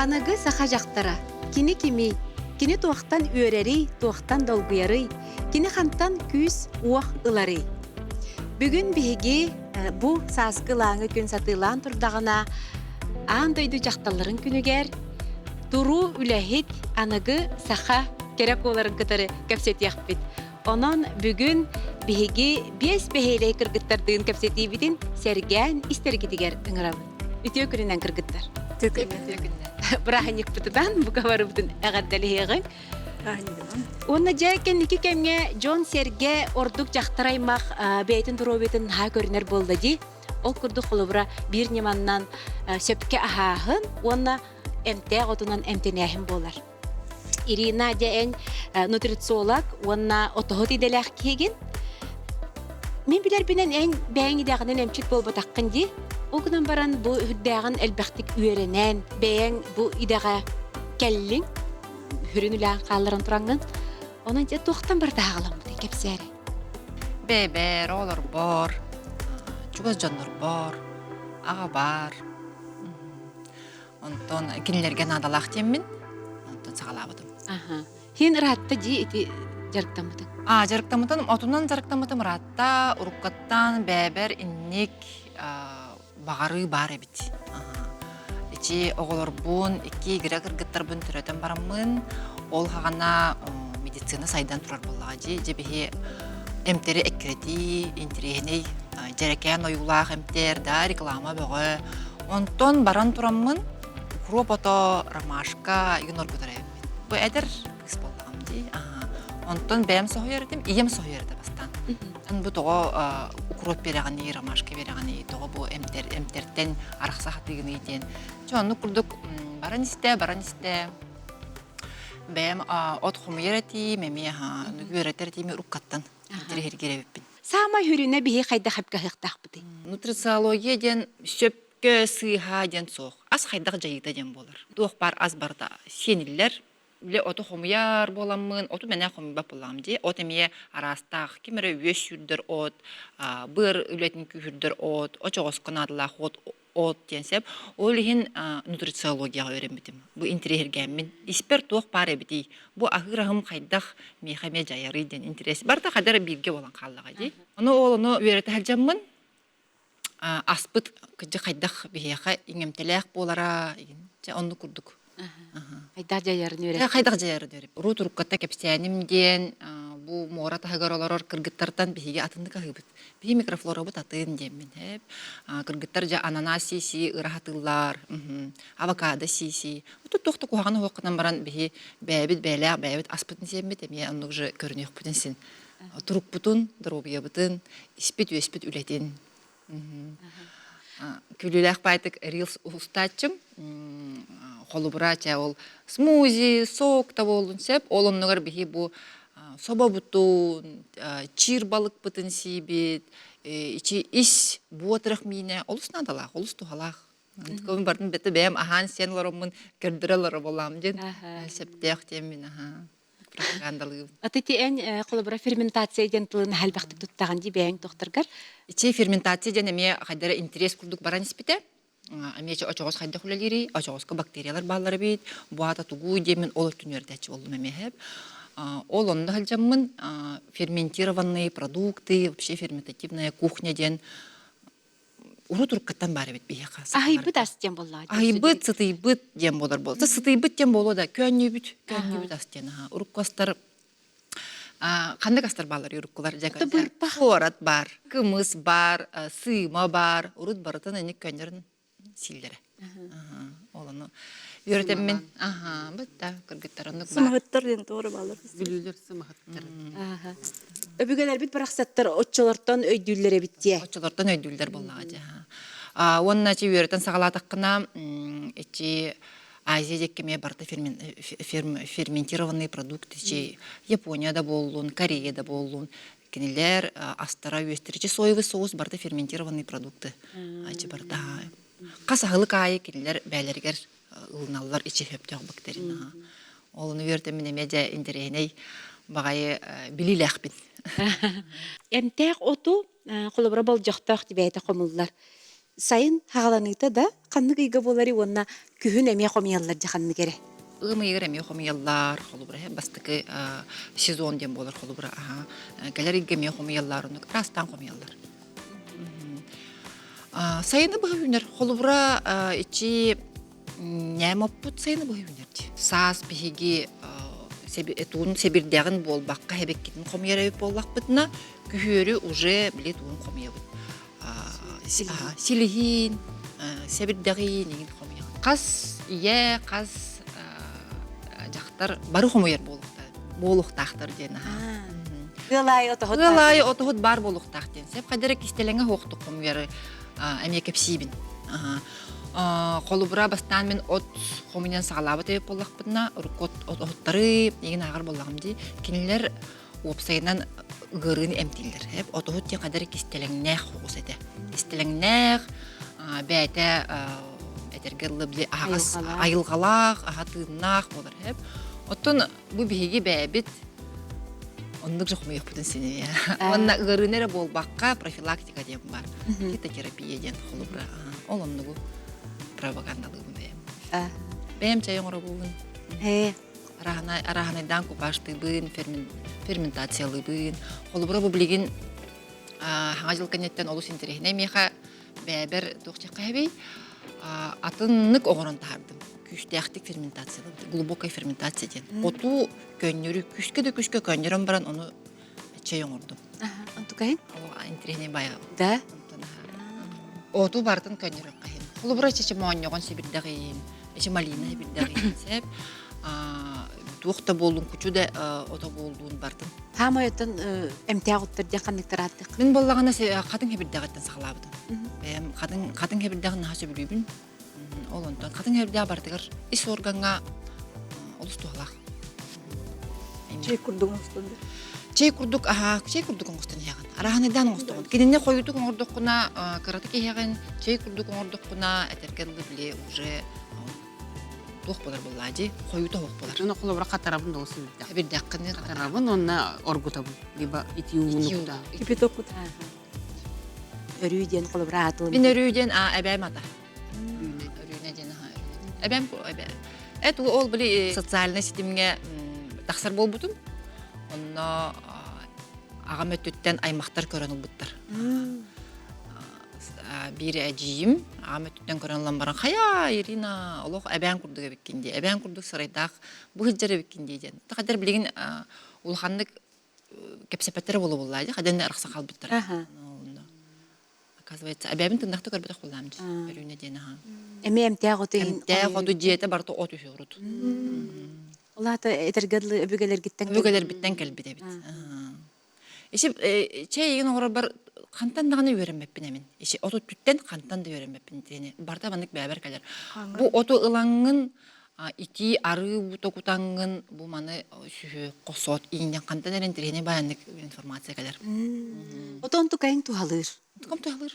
Анагы саха жақтара, кини кими, кини туақтан өрери, туақтан долгуярый, кини хантан күз уақ ылары. Бүгін биһиги бу саскы лаңы күн сатылан турдағына аан дойду жақталарын күнігер, туру үләхит анагы саха керек оларын кытары кәпсет яқпит. Онон бүгін биһиги бес бәхейлей кыргыттардығын кәпсети битин сәрген истергитигер ыңырабын. Үтіе күрінен кыргыттар. Браханик бутудан букавары бутун эгардалыгын. Онна жайкен iki кемге Джон Серге ордук жактараймак бейтин туробетин ха көрүнөр болду ди. Ол курду холобра бир неманнан сөпке ахахын, онна эмте отунан эмтенехин болар. Ирина ден нутрициолог, онна отохот иделек кеген. Мен билер бинен эң бәңи дагын эмчит болбо таккын ди. Огынан баран бу хүддәгән әлбәхтик үеренән, бәян бу идәгә кәллин, хүрүнүлән калларын туранган. Онан же тохтан бар тагылам бу кепсәре. Бебер, олар бар, чугаз жаннар бар, ага бар. Онтон кинләргә надалак теммин, онтон сагалабыдым. Аха. Хин ратта ди ити жарыктамыды. Жарыктамытын, отунан жарыктамытым ратта, уруккаттан бебер инник багары бар бит. Ичи оголорбун, ики грегыргыттар бун түрөтөн бараммын. Ол хагана медицина сайдан турар боллага же бихи эмтери эккрети, интереней, жерекен оюлах эмтер да реклама бөгө. Онтон баран тураммын. Хропото, ромашка, игнор көтөрөм. Бу эдер кыз болгам ди. Онтон бэм сохойердим, ием сохойерде бастан. Бу того укроп берегани, ромашка берегани, того бу эмтертен аракса хатыгыны итен. Чонну курдук баран исте. Бэм от хумуерети, меме нүгүретерти ми уккаттан. Интерегеребиппин. Сама хүрүнө бихи кайда хапка хыктакпыты. Нутрициология ден сөпкө сыйха ден сох. Аз хайдак жайыта ден болар. Дуох бар аз барда сениллер Биле оту хомуяр боламмын, оту мене хомуяр болам ди. От эмие арастах, кимере өс юрдер от, бір үлетін күрдер от, очоғыз қынадылақ от денсеп, ол ехін нутрициологияға өрембетім. Бұ интерегергенмін. Испер тоқ бар әбіді. Бұ ағырағым қайдақ мейхаме жайары ден интерес. Барда қадары білге болан қалыға ди. Оны өреті әлжаммын. Аспыт күді қайдақ бейеға еңемтелек болара. Оны күрдік. Хайдақ жайарын өреп. Хайдақ жайарын өреп. Ру туруккатта кепсиянымден, бу мора тахагаралар кыргыттардан бихиге атынды кахыбыт. Бихи микрофлора бут атын деммин хеп. Кыргыттар жа ананас сиси, ырахатылар, авокадо сиси. Уту тоқты кухаганы хоққынан баран бихи бәйбит аспытын сембет, эме аннук же көрінек бүтін сен. Турук бутун, дробия бутын, испит үлетин. Күліләк байтык рилс устачым, холубра ол смузи, сок та болун сеп, олонногар бихи бу соба бутун, чир балык бутын сибит, ичи ис буатырах мине, олус надалах, олус тухалах. Көмін бардын беті бәйім ахан сен ларомын көрдірелері болам ден, септеяқ демін, пропагандалығым. Атыти ән холубра ферментация ден тылын хәлбәқтік туттаған ди бәйін тоқтыргар? Ичи ферментация ден әме қайдары интерес күрдік баран іспіте. Амече очоғыз қайда құлалері, очоғызға бактериялар балары бейт, буата тугу демін олар түнердәчі болдым әмехеп. Ол онда қалжамын ферментированные продукты, вообще ферментативная кухня ден уру туркаттан бары бет бейеқа. Ахайбыт астен болла. Ахайбыт, сытыйбыт ден болар болды. Сытыйбыт ден болу да көннебіт астен. Уруккастар, қанды қастар балар үріккулар. Хорат бар, кымыз бар, сыйма бар, урут барытын әне көнерін силдері. Оланы үйретеммен, бұтта кіргіттарынық бар. Сымағыттар ден тоғыры балар. Бүлілер сымағыттар. Өбігелер бит бірақсаттар отчылартан өйдүллері бітте. Отчылартан өйдүлдер боллаға жа. Онына че үйретін сағалатаққына Азия деккеме барда ферментированные продукты. Японияда болуын, Кореяда болуын. Кенелер астара өстірічі соевый соус барда ферментированные продукты. Барда қасағылық айы кенелер бәлергер ұлыналар ичи хөптеғ бактерина. Олыны өрді мене медиа интерегіней бағайы білілі әқпін. Әмтәқ оту қолыбыра бол жоқтақ дебәйті қомылылар. сайын хагаланыта да канны кыйга болари онна күһүн эмие хомияллар жаханны кере. Ымыйгыр эми хомияллар холубра бастыкы сезон дем болар холубра галерийге ме хомиялларын растан хомияллар. Сайыны быгынер холубра ичи нямаппут сайыны быгынерди. Саас биги этун себирдягын болбакка хебеккитин хомиярабы боллакпытына күхөрү уже билет ун хомиябыт. Силихин себирдягын деген хомия. Кас кас жактар бары хомияр болуктактар ден. Гылай отохот. Гылай отохот бар болуктак ден. Сеп кадер кистеленге хоктук хомияры эме кепсибин. Холубра бастан мен от хоминен сагалабы деп боллакпытына рукот отохоттары деген агар боллагымды кинилер опсайынан гырын эмтилдер. Хеп отохот те кадер кистеленне хогусете. Кистеленне бәйте этергеллы биле агас айылгалак, агатыннак болар хеп. Оттон бу биги бәбит ондык жокмой yaptın seni. Онна гырынера болбакка профилактика деп бар. Фитотерапия ден холубра. Ол онны бу пропагандалыгын бем. Бем чайын орабугун. Араханайдан купаштыбын, ферментациялыбын. Холубра бу билген хаңажыл кенеттен олус интерехне меха бәбер тоқчакка хебей атыннык огорон тардым. Күштәхтик ферментация, глубокая ферментация ден. Оту көннөрү күшкө көннөрөн баран оны чайын ордум. Антукай? О, интерехне бая. Да. Оту бартын көннөрөк кайын. Холубра чече мооньогон себирдагын, эче малина себирдагын сеп. Туохта болдун кучуда ото болдун бартын. Хамаятын эмтягыттыр жаканныктар аттык. Мен боллагана катын себирдагыттан сагалабыдым. Эм катын себирдагын нахасы билүүбүн. Ол онтон катын себирдага бартыгар ис органга олустуалак. Чей курдуңустун. Чей курдук оңустун ягын. Араханайдан оңустун. Кидинне койутук оңордоккуна каратык ягын, чей курдук оңордоккуна этергелли биле уже тух болар боллади, койуту хок болар. Оны холобра катарабын да осы билде. Себирдаккыны Катарабын онна оргутабын. Либо итиуунукта. Кипитокут. Өрүйден колобра атылын. Мен өрүйден әбәм ата. Өрүйне ден әбәм Эт ол биле социальный сетимге тахсар болбутун. Онна агам өттүттен аймактар көрөнүл буттар. Бир әжиим агам өттүттен көрөнүлөн баран хая Ирина Аллах әбән курдуга беккенде. Әбән курдук сарайдак бу хиджере беккенде ден. Кадер билген улханнык кепсепеттер болуп буллайды. Каден арыкса калбыттар. Оказывается, әбәбин тындакты көрбөтө кулламды. Өрүнө ден Эме эмтягыты. Эмтягыты диете барты от үшөрүт. Олата этергедлы өбүгелер гиттен. Өбүгелер биттен келбиде бит. Иши чейген огор бар кантан даганы өрөмөппүн эмин. Иши оту түттен кантан да өрөмөппүн дени. Барда бандык бәбер келер. Бу оту ылаңын ити ары бутокутаңын бу маны сүйө косот ийинден кантан эрен тирени баяндык информация келер. Отон тукайын тухалыр. Ком тухалыр.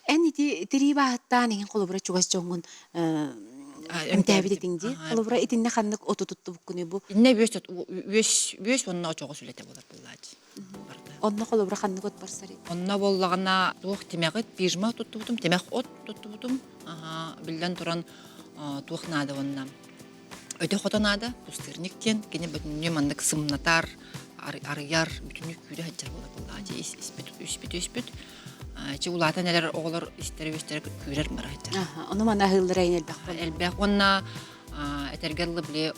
Эн ити тирибааттан еген колобра чугас жоңун эмтәбидетинди. Колобра итинне ханнык оту тутту буккуны бу. Инне бөс онна чогос үлете болар буллач. Онна колобра ханнык от барсари. Онна боллагана туох темегит пижма туттубутум, темех от туттубутум. Билден туран туохнады онна. Өтө хотонады, пустырниктен, кене бүтүнне мандык сымнатар, арыяр, бүтүнү күрө хаджар болар буллач. Испит. Чи улата нелер оголор истери күрер бара хаджар. Оны мана хылдырайын элбак. Элбак онна этергелли биле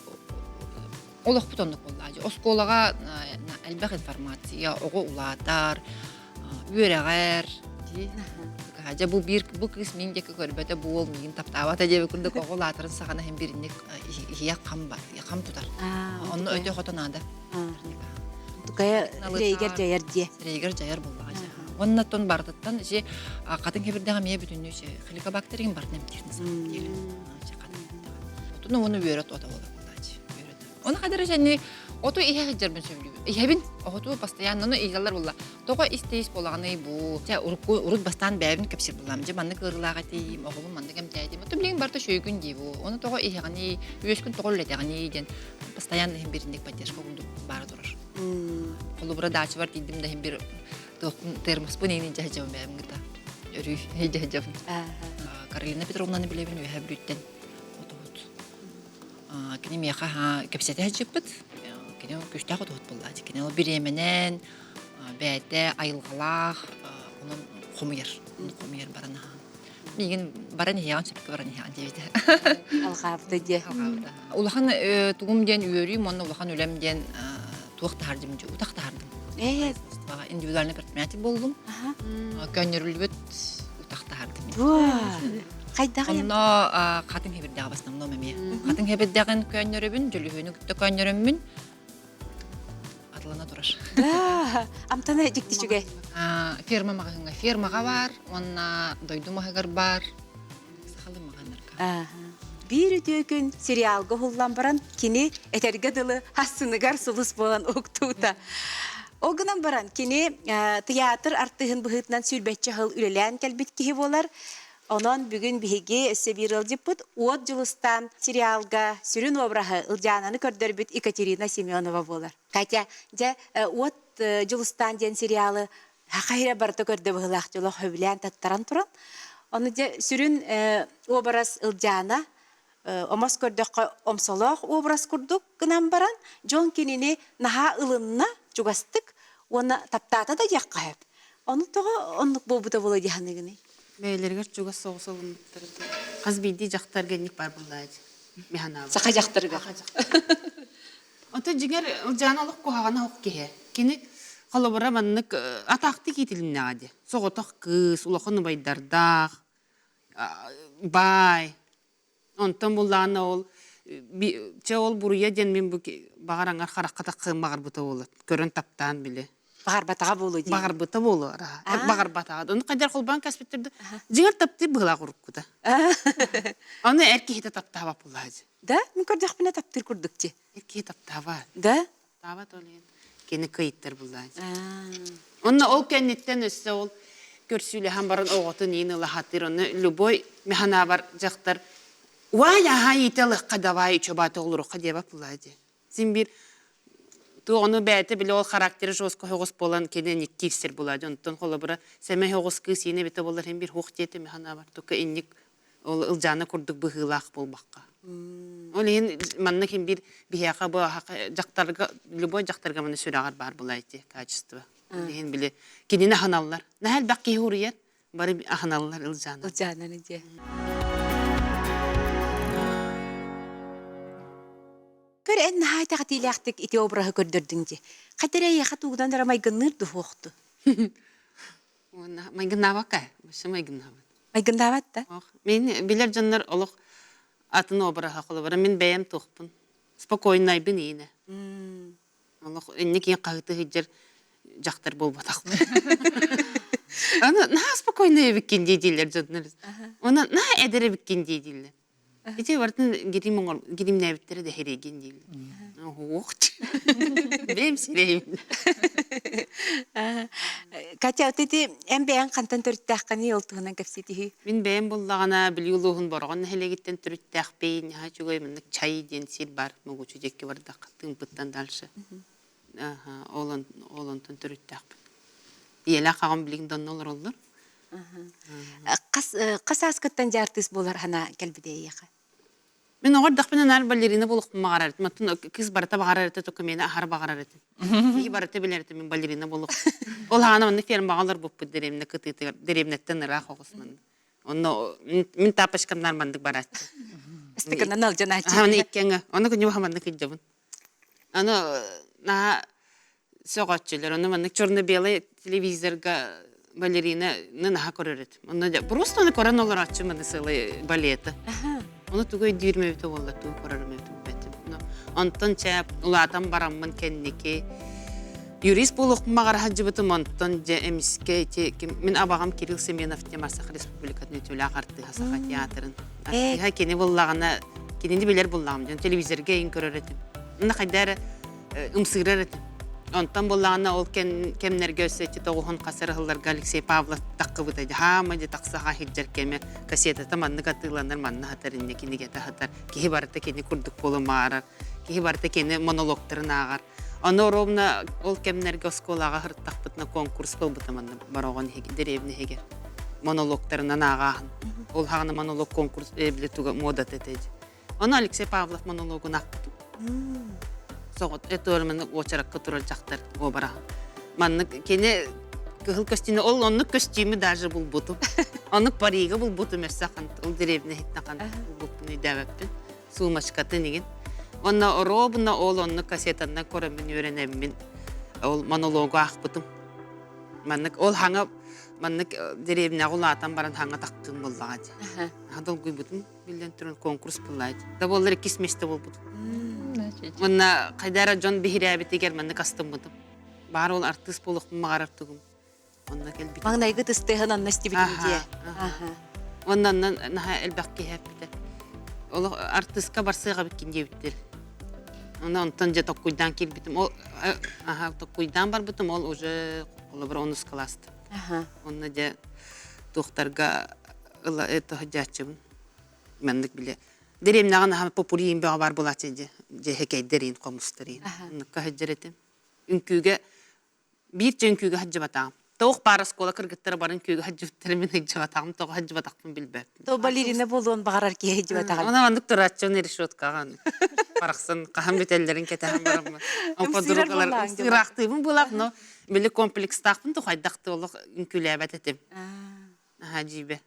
олох бутондук буллач. Осколага элбак информация, ого улатар, үрегер, ди. Хажа бу кыз мен деке көрбөтө бул мен таптабата деп күндүк оголатырын сагана хем биринник ия кам бар, ия кам тутар. Онно өтө хотонада. Тукая рейгер жаяр буллач. Оннаттон бардыттан же катын кебирдега мие бүтүнү же хеликобактерин бар немтирин дели. Отуну оны өрөт ота болот. Оны кадыр жани ото ия хаджарбын сөйлүбү. Иябин ото постоянно иялар болла. Тога истейс болаганы бу. Жа урут бастан бәбин кепсир булам. Же манны кырлагы тейим, огум манны кем тейдим. Ото билген барта шөйгүн ди бу. Оны тога ияганы үескүн тоголлетегани ден постоянно хем биринник поддержка булду бар турар. Колубра дачы бар дидим да хем бир термос пунени жажам бәбин гыта. өрүй хейдежебин. Каролина Петровнаны билебин үһә бүттен отут. Кини меха кепсете хәҗиппит. Кини күштә отут булды. Кини ул биременен бәте айылгалах, onun xumuyar barana. Миген баран яан чепке баран яан дейди. Алгабды де. Улахан тугум ден үйөрүй, монна улахан үлем ден туакта хардым жу, утакта хардым. Бага индивидуальный предприятие болдум. Көннөрүлбөт утакта хардым. Кайдагы? Онно катын хебирдәгә баснамно мәме. Катын хебирдәгән көннөрөбүн, җөлүһөнү күттә көннөрөммүн. Атлана тураш. Амтана диктичүгә. Фермага бар, онна дойдумагар бар. Сахалы маганнарга. Bir gün serialga hullan baran kini eterge dılı hassыныgar sulus boğan oktuğuta. O günden baran kini tiyatr arttığın bıhıtından sülbetçe hıl ülelen kelbit kihi bolar. Onun bugün bihigi esse bir yıl ciput, uot julustan serialga sürün obrahı ılcananı kördörbüt Ekaterina Semyonova bolar. Katya, uot julustan den serialı haqayra barda kördö bıhılaq jolo höbülen tattaran turan. Onu sürün obraz ılcana Omos kördökö omsoloq obraz kurduk gınan baran, John Kenini naha ılınna jugastık, ona taptata da jakka hep. Onu toğa onluk bobuda bola dihanıgını. Beylerger jugas soğus olunutları. Kaz bildi jaktar genlik bar bulaydı. Mehana. Saka jaktırga. Ota jiger janalık kohagana ok kehe. Kini kalabara manlık ataktı kitilimne adi. Soğutak kız, ulakını baydardaq, bay. Ondan bullana ol ol buraya den men bu bagarangar xaraqqa taqın bagar buta bolat. Körün taptan bile. Bagar batağa bolu diye. Bagar buta bolar. Bagar batağa. Onu qadar qulban kasbettirdi. Jigar taptı bıla qurukkuda. Onu erki hita tapta bap bulladı. Da, min kördök bine taptır kurdukçe. Erki tapta var. Da? Tabat olen. Keni kayıttır bulladı. Onu ol kennetten össe ol görsüyle ham baran oğatın yeni lahatır onu luboy mehana var jaqtar. Vaya hayitalı kadavayı çobata olur kadeva puladı. Zimbir tu onu bete bile ol karakteri josko hogos bolan kenen ikkifser buladı. Ondan kolabara seme hogos kız yine bete bolar hem bir hoq jete mehana var. Tuka innik ol ılcana kurduk bıhılaq bolbaqqa. Oleyin manna kim bir bihaqa bu jaqtarga luboy jaqtarga mana süragar bar bulaydı kачество. Oleyin bile kenine hanallar. Nahal baqi huriyat bari hanallar ılcana. Ilcananı diye. Kör en nihayete qatiylaqtık iti obrahı kördürdünce. Qadere yaqa tuğdan dara maygınırdı hoqtu. Maygınava kay. Başa maygınava. Maygındavat da? Men biler canlar oluq atını obraha qılıbara. Men bəyəm toqpun. Spokoynay bin yine. Oluq ennik yen qağıtı hijjar jaqtar bolbataq. Ana na spokoynay bikin deydiler canlar. Ona na edere bikin deydiler. İçe vartın girim nebitleri de heregen değil. Oğut. Benim sireyim. Katya ötedi en beğen kantan törüttəqqani yoltuğundan kapsetihi. Min beğen bollağına biliyorluğun barağın hele gitten törüttəq beyin. Ha çoğay minnik çay den sir bar. Moguçu jekke bardaq. Tın bıttan dalşı. Oğlantan törüttəq. Yela qağım bilgin donnolar olur. Qas askıttan jartız bolar hana kelbideye yaqa. Men oğar daqbina nar ballerina boluq mağararet. Matun kız barata bağararet toka meni ahar bağararet. İyi barata bilerete men ballerina boluq. Ol hana manni ferm bağalar boppu deremne kıtıtı deremnetten ırak oğusman. Onu min tapaşkanlar mandık baratçı. Istıkından alcan açı. Onu ikkenge. Onu kunyu hamandık icabın. Onu naha soğatçılar. Onu mandık çorno-белый televizorga ballerina naha көрөрөт. Onu просто onu koran olur açı mandı sılы baleta. Onu tuğay dürmevdi oldu, tuğay korarmevdi betim. Ondan çap, ulatan baramman kendiki. Yurist buluq mağar hacı bitim ondan emiske. Min abağam Kiril Semyonov Temarsak Respublikatını tüle ağarttı hasaqa teatrın. Ha keni bullağına, kenindi bilir bullağım. Televizorga en köröretim. Ona qaydar ımsıraretim. Ondan bullağına ol kemler gösterçi toğuğun qasırğıllar Alexey Pavlov taqqı bıtaydı. Hama de taqsağa hijjar keme kasetata manны qatılanlar manны hatar inne kini gete hatar. Kihi barata keni kurduk bolu mağarar. Kihi barata keni monologtарын ağar. Onu rovna ol kemler göskolağa hırttaq bıtna konkurs bol bıta manны baroğun derevni heger. монологтарынан ағағын. Ол хағына монолог конкурс білетуға мода тетеді. Оны Алексей Павлов монологын ақпыды. Соғыт, это өрмені очараққа тұрал жақтар обара. Манны кене кығыл көстіне, ол онны көстімі даже бұл бұтым. Оны париға бұл бұтым өрсақын, ол деревіне хеттақын бұл бұтын үйдәвәппін. Суымашқаты неген. Онна робына ол онны кассетанна көремін өренемін. Ол монологы ақпытым. Маннык ол хаңа маннык деревня гулатан баран хаңа тактым боллагы. Хадал гуйбутун билен турун конкурс буллайды. Да боллар кисместе болбут. Мына кайдара жон бихирабит эгер маннык астым бутум. Бар ол артист болуктун магарартыгым. Онна келбит. Маңнайгы тыстыгын аннасты билинде. Оннан наха элбакки хапты. Ол артистка барсыга биткенде биттер. Онан тонжа токуйдан келбитим. Ол токуйдан бар бутум, ол уже олар онус класты. Онна же доктарга ыла это хажачым. Мендик биле. Деремнаган хам популиин ба бар булачы же хекейдерин комустырин. Онна хажаретим. Үнкүгө бир жөнкүгө хажабатам. Тоқ бары школа кыргыттар барын күгө хажыптар мен хажабатам. Тоқ хажабатакпын билбеп. То балерина болуун багарар ки хажабатаган. Она мандык турачын решеткаган. Параксын кахам бетеллерин кетем барам. Подругалар сырактыбын булак, но биле комплекс тақпын тухайдакты олық үнкүләбәт этем. Хажибе.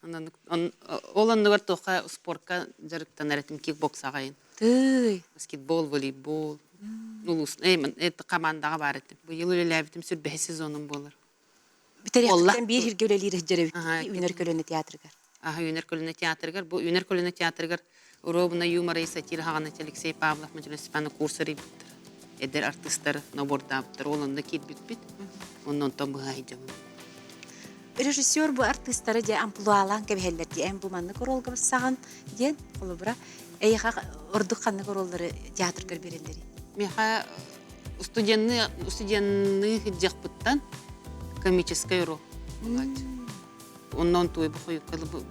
Оландыгар тоқа спортка жарыктан эретим кикбокс агайын. Баскетбол, волейбол. Улус, это командага бар этим. Бу йыл элебитим сүрбе сезонум болар. Битеряктан бир хиргөлелер жарып, үнөр көлөнө театрга. Үнөр көлөнө театрга, бу үнөр көлөнө театрга Ровна юмора и сатира хагана Алексей Павлов материалистпаны курсары биттер. Эдер артисттар набордаптыр, олонда кит бит. Оннон том гайдым. Режиссер бу артисттары же амплуалан кебеллер же эм бу манны королга бассаган ден олубра эйха ордук канны короллары театрга берендери. Меха студентны хиджакпыттан комическая роль. Оннон той бухой кылыбы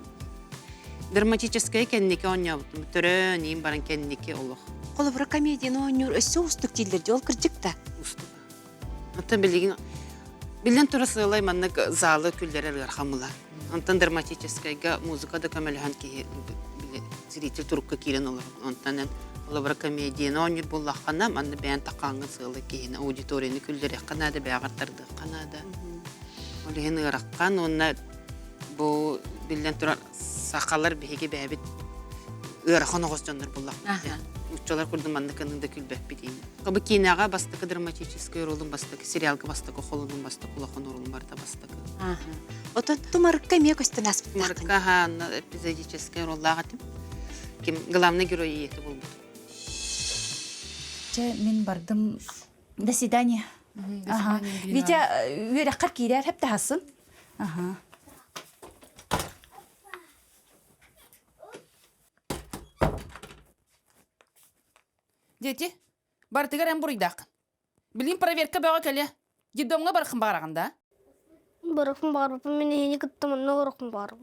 драматическая кенники онябытым. Төрөн им баран кенники олох. Олубра комедияны ойнур өссө устук дилдер жол кыржыкта. Устук. Антан билен турасылай маннык залы күллерер архамыла. Антан драматическая музыкада камелхан ки зритель турукка кирен олор. Антан олубра комедияны ойнур буллахана манны бән такаңы сылы киһин аудиторияны күллере канада бәгартарды канада. Олehen ыраккан онна бу билен турар сакалар беге бәбит ырахана гостондар буллак. Уччалар курдун мандыкынында күлбәп битин. Кабы кинага бастык драматический ролун бастык, сериалга бастык, холунун бастык, улахан ролун барда бастык. Ото тумарка мекостан аспыт. Марка эпизодический роллагатым. Ким главный герой ети болбут. Мен бардым. До свидания. Витя, үйрәккар кирәр хәп таһасын. Дети, бартыгар әм бурыйдақ. Білін проверка бәға кәлі. Дедомға барқын бағарағанда? Барқын барып, мен ені күттімінні барқын барып.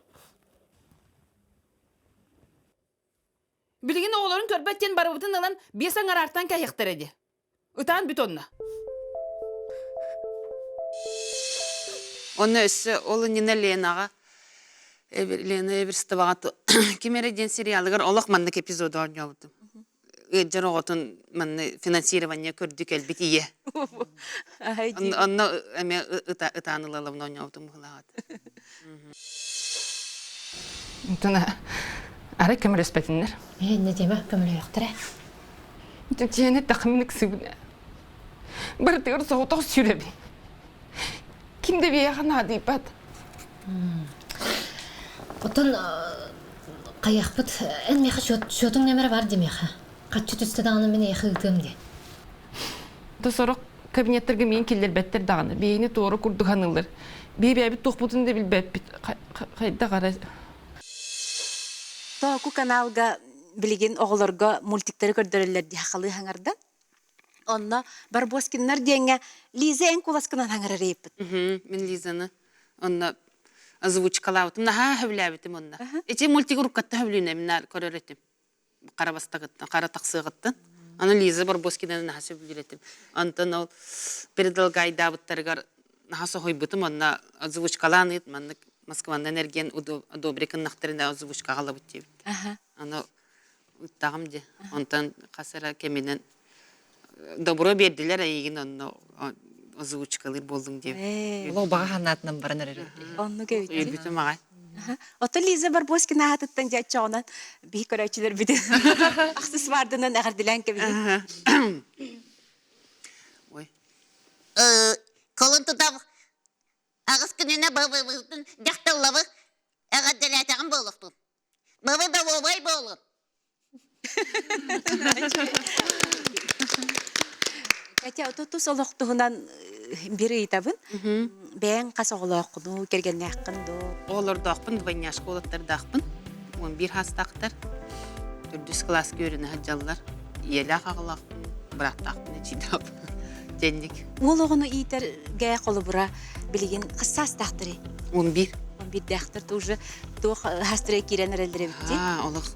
Білген оғыларын көрбәттен барыбытын ылан бесен арартан кәйіқтір әді. Үтан бүт онына. Оны өсі, олы нені Ленаға, Лена Эверстовағаты, кемереден сериалығыр олық мандық эпизоды ойнауыдым. Жар оғытын манны финансирование көрдік әлбет ие. Онны әме ұтанылалығын ойнауыдым ғылағады. Үтіні, әрі көмір өспәтіндер? Не деме, көмір өқтірі? Тәтені тақымынық сүбіне. Бартығыр соғытық сүребін. Кімді бейеған ады ипат? Отын қаяқпыт, ән меқі шотың нөмірі бар демеқі. Қатшы түсті дағыны мен еқі ұлтым де. Тосорық кабинеттерге мен келдер бәттер дағыны. Бейіне тоғыры күрдіған ұлыр. Бей бәбіт тоқпұтын да білбәп біт. Қайда қара. Току каналга билеген оғыларға мультиктері көрдірілер де хақылы хаңардан. Онна Барбоскиннар денге Лиза ән куласкынан хаңарар еппіт. Мен Лизаны онна озвучкалаутым. Наха хөвләбітім онна. Эти мультик ұрыққатты хөвліне мен көрер етім. Қара бастағыттан, қара тақсығыттан. Аны Лиза Барбоскинаны наха сөбілдіретім. Антон ол передалгайда бұттарығар наха соғой бұтым, онна озвучкаланы ет, манны Москваның энерген одобрикын нақтырында озвучка қалабыт деп. Аха. Аны ұттағым де. Онтан қасыра кемінен добро берділер, егін оны озвучкалыр болдың деп. Ол баға ханатынан баран әрі. Онну көйт. Үйбіті мағай. Ото Лиза Барбоскина хатыттан жачоонан бии көрөчүлөр биде. Аксыс бардынан агардылан кеби. Ой. Колын тұтап, ағыз күніне бабыбыздың жақтылабы әғадделетіғін болықтың. Бабы да обай болыр. Катя, ото солоқтуғынан бири итабын. Бәң қасоғылоқыну, кергеннәққынду. Оларды ақпын, двойняшқа олаттарды ақпын. 11 хастақтар. 400 класс көріні хаджалар. Елі ақағылақпын, бұрақты ақпын, жидап. Жендік. Ол оғыну итерге қолы бұра білеген қыссас тақтыры. 11. 11 дақтыр уже тоқ хастыры керен әрелдері бітті. Олық.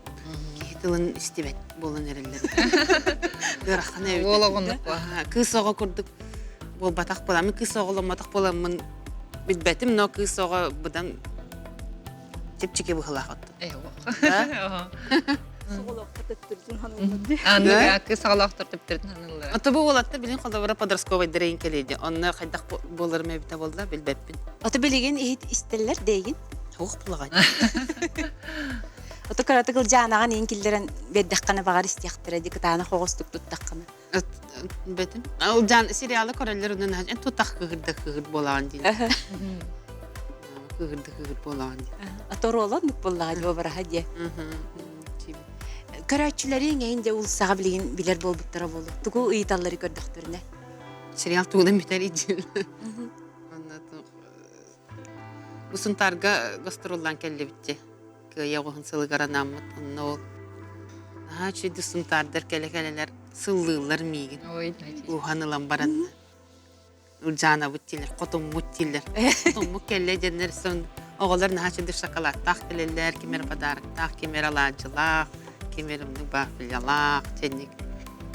Кейтілін істебет болын әрелдері. Ғыраққана өйті. Ол оғындық ба. Кыз оға көрдік. Ол батақ боламын, кыз оғыламатақ боламын. Бітбәтім, но кыз оға бұдан тепчеке бұғылақ отты. Аны кыз сағалақтыр тіптірдің ханылары. Оты бұл олатты білін қолдавыра подростковай дірейін келейді. Оны қайдақ болыр мәбіта болды, білбәппін. Ото білеген ехет істелілер дейгін. Оқ бұлаған. Ото каратыгыл жанаған ең келдерін бәддіққаны бағар істияқтыр, әді күтағаны қоғыстық тұттаққаны. Бәтім. Ол жан сериалы көрелер үнін әжен тұттақ қығырды болаған дейді. Қығырды болаған дейді. Ото ролы нүк болаға деп обыраға де. Көрәтшілерін әйінде ұлысаға білеген білер бол бұттыра болу. Тұғы ұйыталары көрдіқтіріне. Сериал туғыдан бітер идел. Бұсын тарға гастролдан кәлі бітті. Яғығын сылы қаранамыд. Онына ол. Чөйді сұнтардар кәлі-кәлілер сыллылар мейгін. Ұғанылан баранна. Жана бұттилер, қотым мұттилер. Қотым мұт кәлі дәнер сон. Оғылар чөйді шоколаттақ кәлілер, кемер падарықтақ, кемер алажылақ, кемерімнің бақылялақ, тәнік.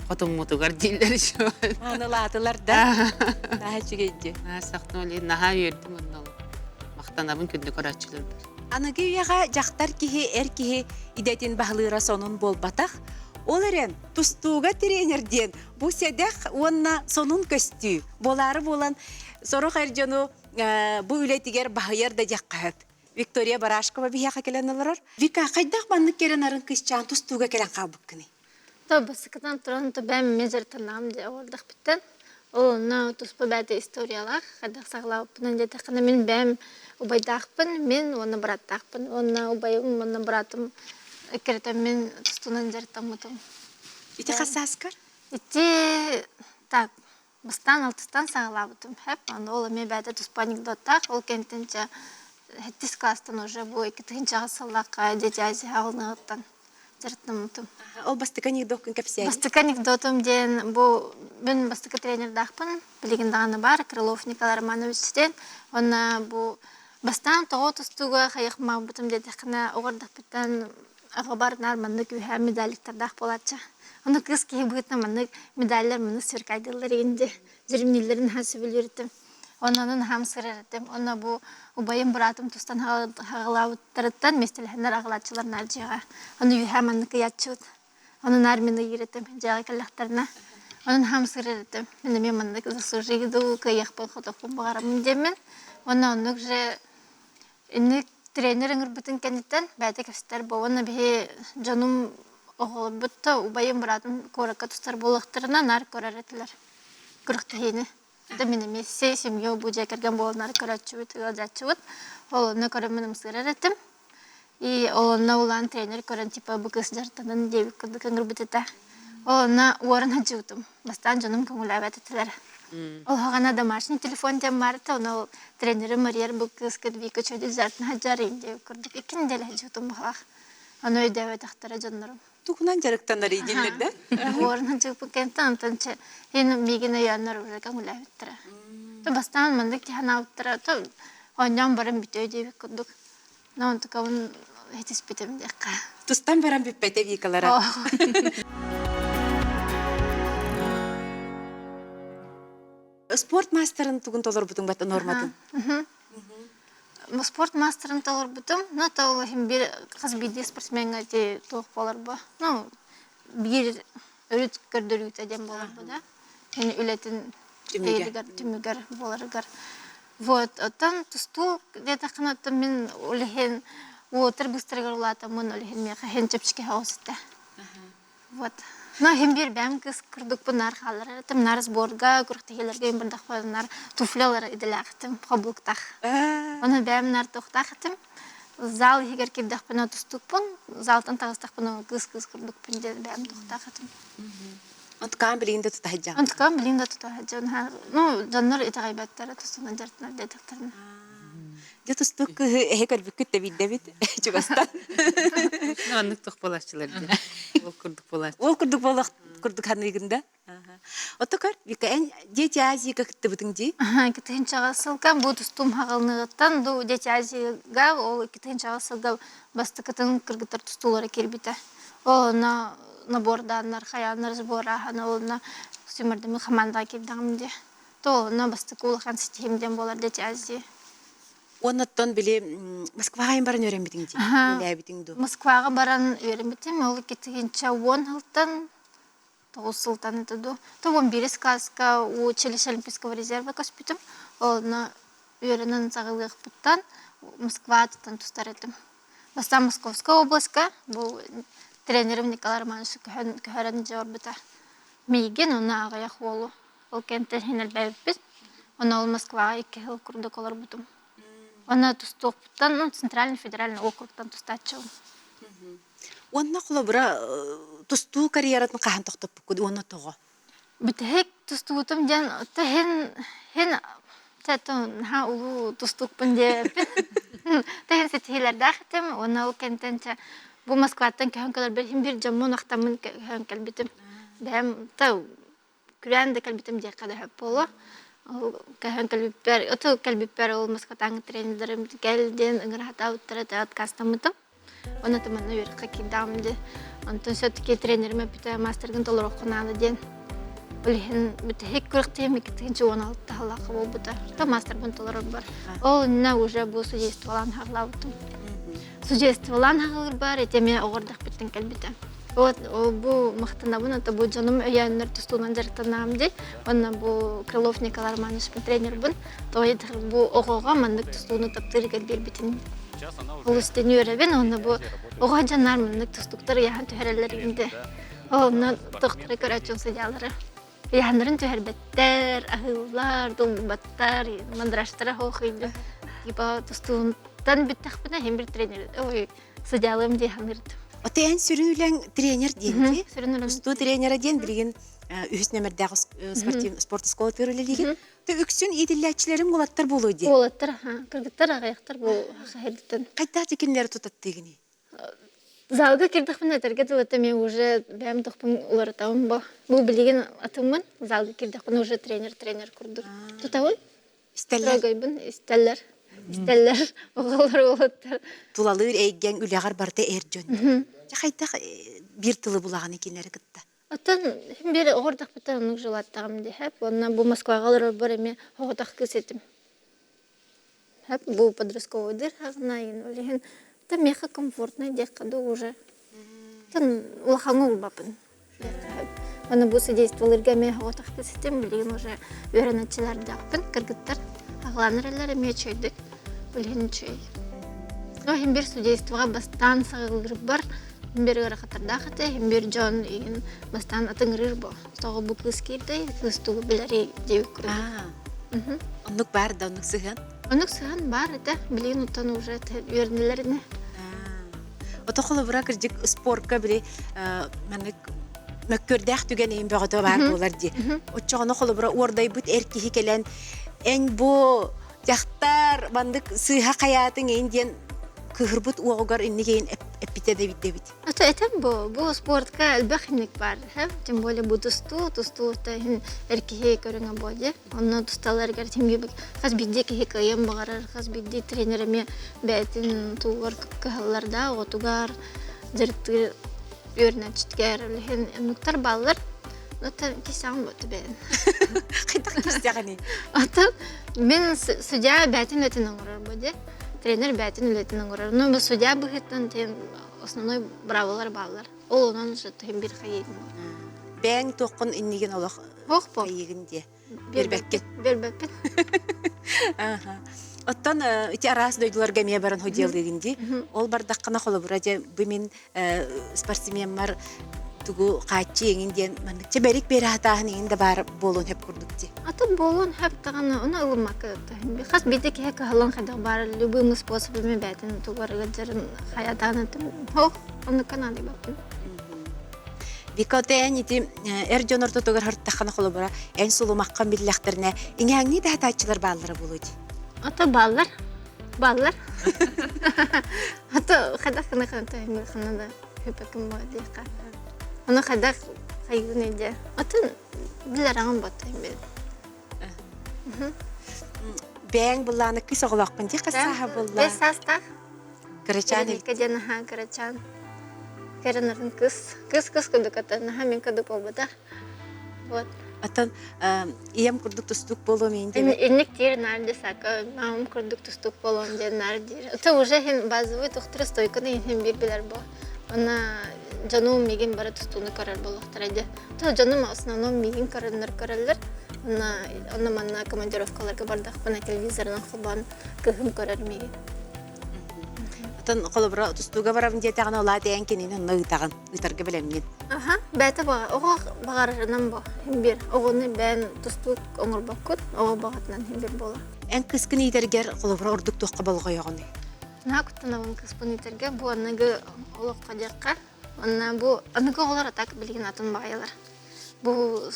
Қотым мұтығар дейлер шо. Анылатылар да. Наға чүгейді. Сақтың олей, наға үйердім оннал. Мақтанабын күнді көрәтшілердір. Анығы үйаға жақтар кеге, әр кеге идетін бағылыра сонын бол батақ. Ол әрен тұстуға тренерден бұл седек онна сонын көсті. Болары болан сорық әржену бұл үлетігер бағыяр да жаққағып. Виктория Барашкова бияқа келен олар. Вика, қайдақ банны керен арын күшчан тұстуға келен қабық күні? Басықыдан тұран бәм мезір тырнағым де ордық біттен. Оны тұспы бәді историялақ, қайдақ сағылауыппын. Әндеті қана мен бәм ұбайдақпын, мен оны бұраттақпын. Оны ұбайым, оны бұратым. Керетен мен тұстуынан жарттам мұтым. Ити қасы аскар? Ити, так, бұстан алтыстан сағылауыппын. Хәп, оны мен бәді тұспы анекдоттақ. Ол кентінші хеттіс кластан уже бұл екітігінші ғасылаққа дети азия ағылнығыттан жарттам мұтым. Ол бастыка анекдоттың көпсияғы? Бастыка анекдотым ден, мен бастыка тренердақпын, білеген дағаны бар, Крылов Николай Романовичтен. Оны бұл бастан тоғы тұстуға қайықма бұтым деді, қына оғырдақ біттен ағыбарынар маңдық үйә медаліктердақ болатша. Оны қыз кейі бұғытна маңдық медалілер мұны сөркайдылар егінде, жүрімнелерін хасы білердім. Онының хамсыр әреттім. Оны бұл ұбайым бұратым тұстан ғалауыттарыттан местеліхендер ағылатшылар нәржеға. Оны үйә маңдық ятшуд. Onun armini yürüttüm, jağı kalaklarına. Onun hamsır yürüttüm. Мен мандык заслужиду, каяк был ходокум багарам демен. Onun же инник тренерин бүтүн кенеттен бәте кепстер бованы бе жаным оғыл бүтті убайым бұратым коракка тустар болықтырына нар көрәретілер. Күріктігені. Да менің месе семье бұл жекерген болынар көрәтші бүт, ғалжатшы бүт. Олыны көрімінім сырареттім. И олына улан тренер көрін типа бұл кыз жартанын дебік күрді көңір бүтіті. Олына уорын хаджутым. Бастан жаным көңіл әбәтетілер. Ол ғана домашний телефон тем марта, оны тренері Марияр бұл кыз күрді чөйді жартын хаджарын дебік күрдік. Екін дәл хаджутым бұғақ. Оны өйді әбәтіқтара жанларым. Туғынан жарықтанар егелерді? Уорын хаджутым кенті антончы. Ені мегін өйянлар ұлы көңіл әбәттіра. Бастан мандық тихан ауыттыра. Ондан барым біті өйдебік күрдік. Но только он эти спитем декка. Тустан барам биппете викалара. Спорт мастерын тугун толор бутун бата норматын. спорт мастерын толар бутум, но то олахим бир кыз биди спортсменга те тоқ болар ба. Ну, бир өрүт көрдөрүт адем болар ба да. Ени үлетин түмүгөр боларгар. Вот, оттан тусту где-то канатта мен олахин отыр быстрыгар улата мен олахин мен хен чепчке хауста. Вот. Но химбир бәм кыз кырдык бунар халары. Тем нар сборга куртыгелерге бирдак бар туфлялар иделактым каблуктах. Оны бәм нар тохтахтым. Зал егер киддак бана тустукпун, залтан тагыстак бана кыз кырдык пинде бәм тохтахтым. Онткан билинде тутахажа. Онткан билинде тутахажа. Ну, жаннар итагайбаттары тустуна жартына детекторна. Де тустук хекер бүкүттө биддебит. Чугаста. Аннык тох болашчылар. Ол курдук болаш. Ол курдук ханыгында. Отокар бика эн дети Азияга кытты бутыңди. Китинчага сылган бу тустум хагалныгыттан ду дети Азияга ол китинчага сылган бастыкытын кыргыттар тустулары келбите. О на наборданнар хаяннар сбора хана олна сумердеми команда кепдамде. То на бастыкул хан системден болар дети Азия. Оннаттан биле Москвага барын өйрөнбитиңди. Билебитиңди. Москвага баран өйрөнбитим, ол китинча 10 жылдан 9 жылдан этеду. То 11 сказка училище Олимпийского резерва каспитим. Оны өйрөнөн загылык буттан Москвадан тустаретим. Баста Московская областка, бу тренерим Николай Романович көһөрөн жорбута. Миген она агая холу. Ол кенттен хинел бебит. Она ол Москвага 2 жыл курдук олар бутум. Она тустуктан, Центральный федеральный округтан тустачыл. Онна кулабыра тусту карьератын кахан токтоп букуду онна того. Битек тустутум ден хен тетон ха улу тустукпун деп. Тен сетилер дахтым, она кентенче бу Москвадан көнкөлөр бир жамон актамын көнкөл битим. Бем тау күрәнде калбитим дия када хап боло. Кахан калбипер, ото калбипер ол Москвадан тренердерим келден ыңгырата уттырата откастамытым. Оны таманна юрка кидамды. Антон все-таки тренерме бите мастерген толор окунады ден. Олихин бите хек көрктем икитинчи 16 халакы болбута. Та мастер бун толор бар. Ол на уже бу судействолан харлабытым. Судействолан хагыр бар, этеме огордак биттен калбите. Вот бу мактана буна та бу жаным өяннер тустунан жартанамды. Онна бу Крылов Николай Романович тренер бун. Тоет бу огога мандык тустуну таптырга бербитин. Ол үстен өребен, оны бу ога жанар мындык тустуктар яхан төһәрәләрендә. Оны доктор көрәчөн сыялары. Яханнарын төһәрбәттәр, ахыллар, долбаттар, мандраштар хохыйды. Типа тустундан биттәхбенә һәм бер тренер. Ой, сыялым ди ханырды. Отен сүрүнүләң тренер денди. Сүрүнүләң Тусту тренера ден билген үс нөмердәге спорт школа төрүлелеген. Тэ үксүн идилләчләрем булаттар булуди. Болаттар, кыргыттар агаяктар бу хәйрдән. Кайда тикеннәр тутаттыгыни. Залга кирдик мен әтәргә дәвәттә мен уже бәм тохпын улар тавым бу. Бу билеген атымын. Залга кирдик мен уже тренер курдук. Тутавын? Истәлләр. Истәлләр. Огаллар болаттар. Тулалыр әйгән үләгәр барда эрҗөн. Кайда бир тылы булаган икеннәр кытта. Аттан бер огордак бутан ук җылаттагым ди һәп. Оннан бу Москвага алыр бар эме огордак кесетим. Һәп бу подростковыйдыр хагнайын. Олеген та меха комфортный декаду уже. Тан улахаңу бапын. Аны бу содействоваларга мен огордак кесетим билген уже өйрәнәчләр дакпын, кыргыттар. Агланырлар эме чөйдүк. Олеген чөй. Но һәм бер содействога бастан сагылыр бар. Бер гырахатарда хата, бер жон ин бастан атыңрыр бо. Тагы бу кыз кирде, кыз тугы билери деп күрә. Оннук бар да оннук сыган. Онук сыган бар да, билен утан уже өрнеләрне. Отохолы брак җик спортка биле менә мәккөрдәх түгән ин бәгъдә бар булар ди. Оччагына холы бра ордай бит эрки хикелән эн бу яхтар бандык сыйха хаятың инден кыһырбыт уогар иннеген эпите дебит. Ата этем бу спортка албахник бар, һәм тем более бу тусту та эрки көрәнгән булды. Онны тусталарга тимге хас бидде хикаям багарар, хас бидде тренерме бәтин тугар кыһалларда отугар директор өрнәчткәр леген нуктар баллар. Ата кисәм бутбен. Кайда кистәгәни. Ата мен судья бәтин өтен аңгырар булды. тренер бәтін үлетінің ұрар. Ну, бұл судья бұғыттан тен основной браволар балар. Ол онан уже түйін бір қайегін бар. Бәң тоққын иннеген олақ Оқ бұл. қайегінде. Бербәкке. Бербәкпен. Оттан ити арас дойдулар гәмия баран ходиялыгынди. Ол бардаққана қолы бұраде бұмен спортсмен бар тугу қачы еңінден маныкча бәрік бері атағын еңінде бар болуын хеп күрдікті. Аты болуын хәп тағаны, оны ылымақ түйін. Қас бейді ке қалын қайдақ бар, любымы способымен бәтін туғарығы жарын хаятағын өтім. Оқ, оны канады бәппін. Бикоты ән ити әрджон ортотығыр хұрттаққана қолы бұра ән сұлымаққан біліліқтеріне еңәңні да атачылар баллары болуды. Аты баллар. Баллар. Аты қайдақ қана түйін қанада хөпәкім бар дейқа. Оны қайдақ қайғын еді. Атын білер аңын бат түйін беді. Бәң бұлланы күс оғылақпын дей қасаға бұлла. Бес састақ. Кырачан Керенеке дені ха кырачан. Керенердің күс. Күс күдік атын. Мен күдік болбыда. Вот. Атын ием күрдік тұстық болу мен де. Инник тир нәрді сака. Мамым күрдік тұстық болуын де нәрді. Аты уже хен базовый тұқтыры стойканы хен бір білер бұл. Она жануым меген бары тұстуыны көрер болуқтар еді. Аты жануым основном меген көрінер көрелер. Оны манна командировкаларға бардақ бана телевизорынан құлбан күхім көрер меген. Атын қолы бұра тұстуға барабын детағын ола дейін кенен ұнны ұйтағын ұйтарға білемген. Аха, бәті баға. Оға бағарынан бұл. Хембір. Оғыны бән тұстуық оңыр баққыт, оға бағатынан хембір бола. Ән кыскын етергер қолы бұра ұрдық тоққа болға яғыны. На күттінавын кыспын етерге бұл анығы олыққа жаққа. Анығы оғылар атақ білген атын бағайлар. Бұл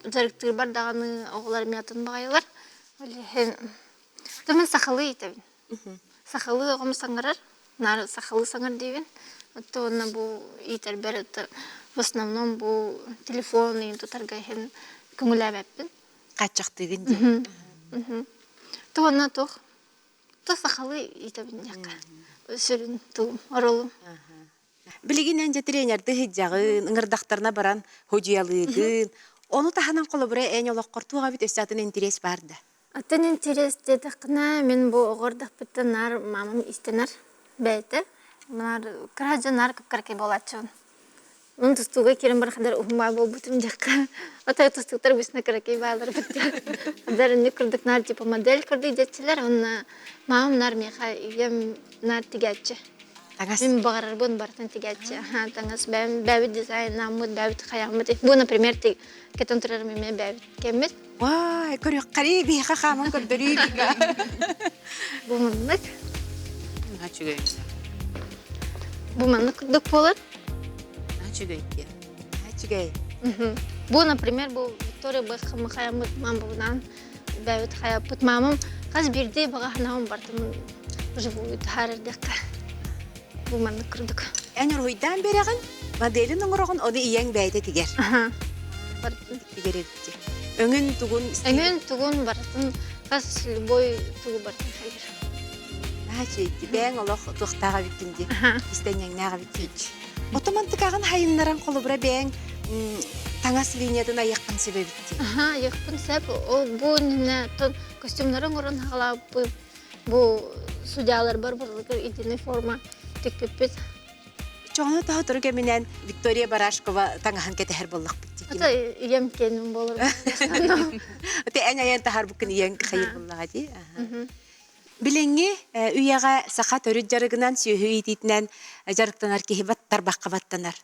жарықтыр бар дағаны оғылар мен атын бағайлар. Төмен сақалы етебін. Сақалы оғымы саңырар. Нар сақалы саңыр дейбін. Отто оны бұл етер бәрі. В основном бұл телефон ең тұтарға хен күңілі әбәппін. Қатшақтығын де. То оны тоқ. То сақалы етебін жаққа. Сүрін тұлым, орылым. Білеген әнже тренерді хиджағын, ыңырдақтарына баран хожиялығын. Оны таханан қолы бұра әне олақ қортуға бит өстатын интерес барды. Атын интерес деді қына мен бұл оғырдық бітті нар мамам істенер бәйті. Мұнар қыражы нар күпкірке болатшын. Оның тұстуға керім бір қадар ұғымай бол бұтым жаққа. Отай тұстуқтар бүсіне кірекей байлар бітті. Қадарыны күрдік нар типа модель күрдік детчілер. Оны мамам нар меха ем нар тігәтші. Мен бағарар бұн бартын тігәтші. Таңыз бәбі дизайн, намыд, бәбі қаямыд. Бұл, например, кетен тұрар меме бәбі кемет. Вай, көрек қари бейқа қамын көрдірі бейға. Бұл мұндық. Хачугай. Бұл мұндық күрдік болыр. Хачугай. Хачугай. Бұл, например, бұл Виктория бұқымы қаямыд, мам бұғынан бәбі қаяпыд. Мамам қаз берде баға ханауым бартын живую тахарырдыққа. Бұл мұндық күрдік. Ән ұрғыйдан береғін, моделін ұңырығын, оны иең бәйді тігер. Тігер етті. Өңін тұғын істейді. Өңін тұғын бартын, қаз любой тұғы бартын қайыр. Бәң олық тұқтаға біткенде, істенеңнәға біткенде. Отомантықағын хайынларан қолы бұра бәң таңас линиядың аяққан себе бітті. Аяқпын сәп, бұл костюмларын ұрын қалап, бұл судьялар бар бұрлығы едіні форма текпеппет. Çoğunu daha тұры кәменен Виктория Барашкова таңахан кәтәхер боллақ бітті. Ата ием кенім болыр. Ата ән аян тахар бүкін иен қайыр боллаға дей. Біленге үйаға сақа төрі жарығынан сүйі ететінен жарықтанар кейі баттар баққа баттанар.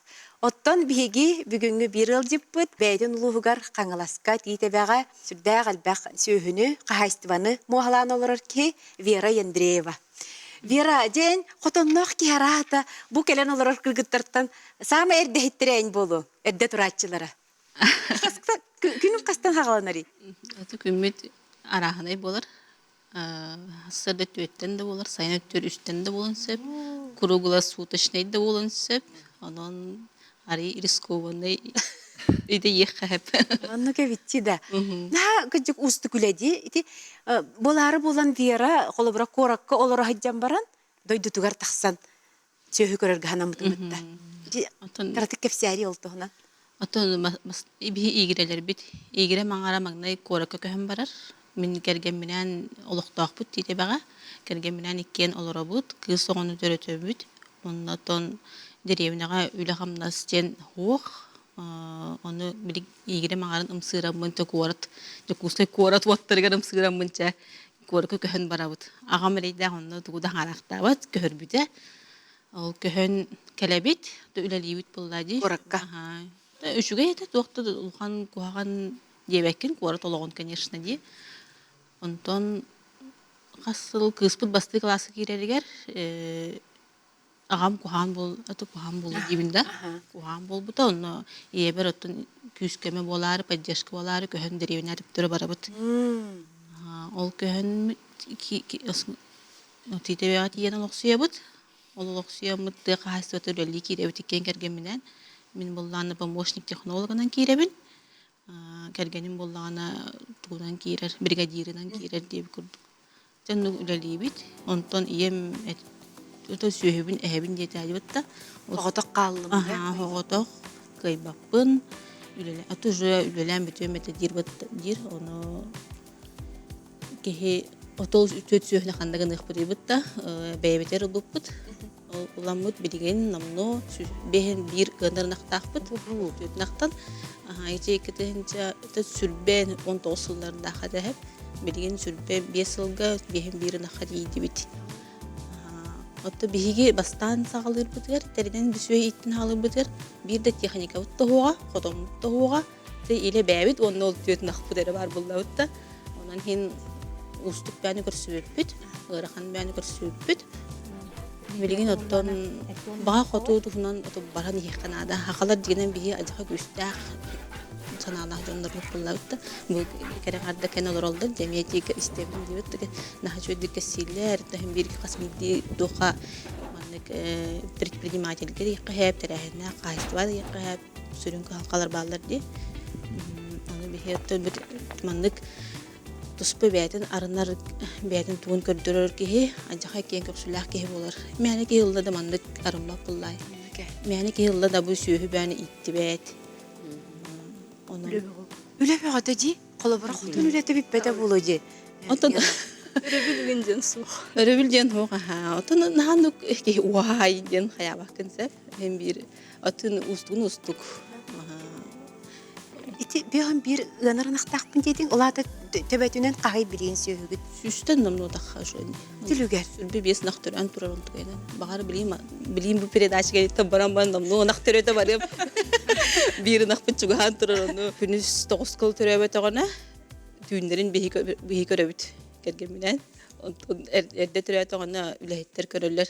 Оттан бігі бүгінгі бір ыл жіппіт бәйден ұлығығар қаңыласқа дейтебәға сүрдәғ әлбәқ сүйіні қағайстываны мұғалан олырар ке Вера Ендреева. Вера, ден, қотоннақ киарата, бұ кәлен олар кілгіттірттан сама әрді хеттерейін болу, әрді тұратчылары. Күнім қастан қағаланары? Аты күммет арағынай болар. Сырды төттен де болар, сайын өттер үстен де болын сөп, күруғыла суытышнай да болын сөп, онын ари рискованный иде ехәп. Анны кәвитті да. На, күдік ұсты күләді. Болары болан Вера, қолы бұра қораққа олары хаджан баран, дойды тұғар тақсан, сөйі көрерге хана мұтымытта. Қаратық кәпсәрі олды ғынан. Атын ибі игірелер бит. Игіре маңара маңнай қораққа көһім барар. Min kergeminen oluqtaqput tite baga. Kergeminen ikken olorabut, kız soğunu törötöbüt. Ondan derevinaga üle hamnasten hoq. Onu bilik iyigire mağarın ımsıramın ta kuarat. Jakuskay kuarat wattırgan ımsıramın ça. Kuarka köhön barabut. Ağam reyda onu tuğda haraqtabat köhörbüte. Ol köhön kelebit, da üleliyit bulladı. Kurakka. Aha. Da üçüge yetet waqta ulhan kuhagan diyebekkin kuarat oloğun конечно diye. Ondan qasıl kıspıt bastı klası kireriger. Ağam kuhan bol, atı kuhan bol dibinde. Kuhan bol buta onu yeber otun küskeme bolar, pajjaşkı bolar, köhön derevine atıptırı barabut. Ol köhön ki tite beat yenen oqsuya but. Ol oqsuya mıttı qahası ötürlü kirebit ikken kergeminden. Min bollağına помощник технологынан kirebin. Kergenin bollağına tuğdan kirer, brigadierinden kirer diye bir kurduk. Canlı üleliyibit. Ondan iyem öte sühübün ehebin detayı bitti. Oğutak qallım. Aha, hoğotoq kaybapın. Ülele, atı jüya ülelen bitiyor mete dir onu kehi otol ütöt sühne kandagan ıqbıdı bitti. Beybeter ılıbıt. Ulamut biligen namno behen bir göndernak taqbıt. Tüt naqtan. Aha, içe ikitihince sürben 19 yıllarında hadi hep. Biligen sürben 5 yılga behen bir naqad iydi bit. Otta bihigi bastan sağılır bıdır. Teriden bir süre ittin alır bıdır. Bir de texnika utta hoğa, xotom utta hoğa. Te ile bebit onun ol tüt naqbıdır var bulla utta. Ondan hin ustuk beni görsübüt. Irakhan beni görsübüt. Bilgin otton bağa xotu tufunan oto baran yextanada haqalar digenen bihi ajaqa güstaq sanallah jondarlık bullautta. Bu kere qarda kenolor oldu. Cemiyeti istemin dibit. Naha çöydük kesiller. Tahim bir qasmidi doqa manlık предпринимательдер yaqahab terahna qayıstvar yaqahab sürünkü halqalar ballar di. Onu bihi otton bir manlık Tuspa beytin arınar beytin tuğun kördürür ki ancak kiyen köksülah ki olur. Mene ki yılda da mandık arınmak bullay. Mene ki yılda da bu sühü beni itti beyt. Üle be adacı. Kolabara xutun üle de bipede bulucu. Otan Örebilgin soğuk. örebilgen hoq ha. Otan nahanuk ki vay den haya bakın sep. Hem bir atın ustuk. İti bir ınaranaq taqpın dedin. Ola da töbetünen qahı bilin söhügüt. Süsten namno da şöyle. Dilüger. Sürbe bes naqtırın turarın tuyna. Bahar bileyim bu peredaş gelip tabaran ban namno naqtırı da var ya. Bir naqpı çugahan turarın. Fünüs 9 kıl törebe tağına. Düğünlerin bihi köröbüt. Kergeminden. Erde törebe tağına ülahitler köröller.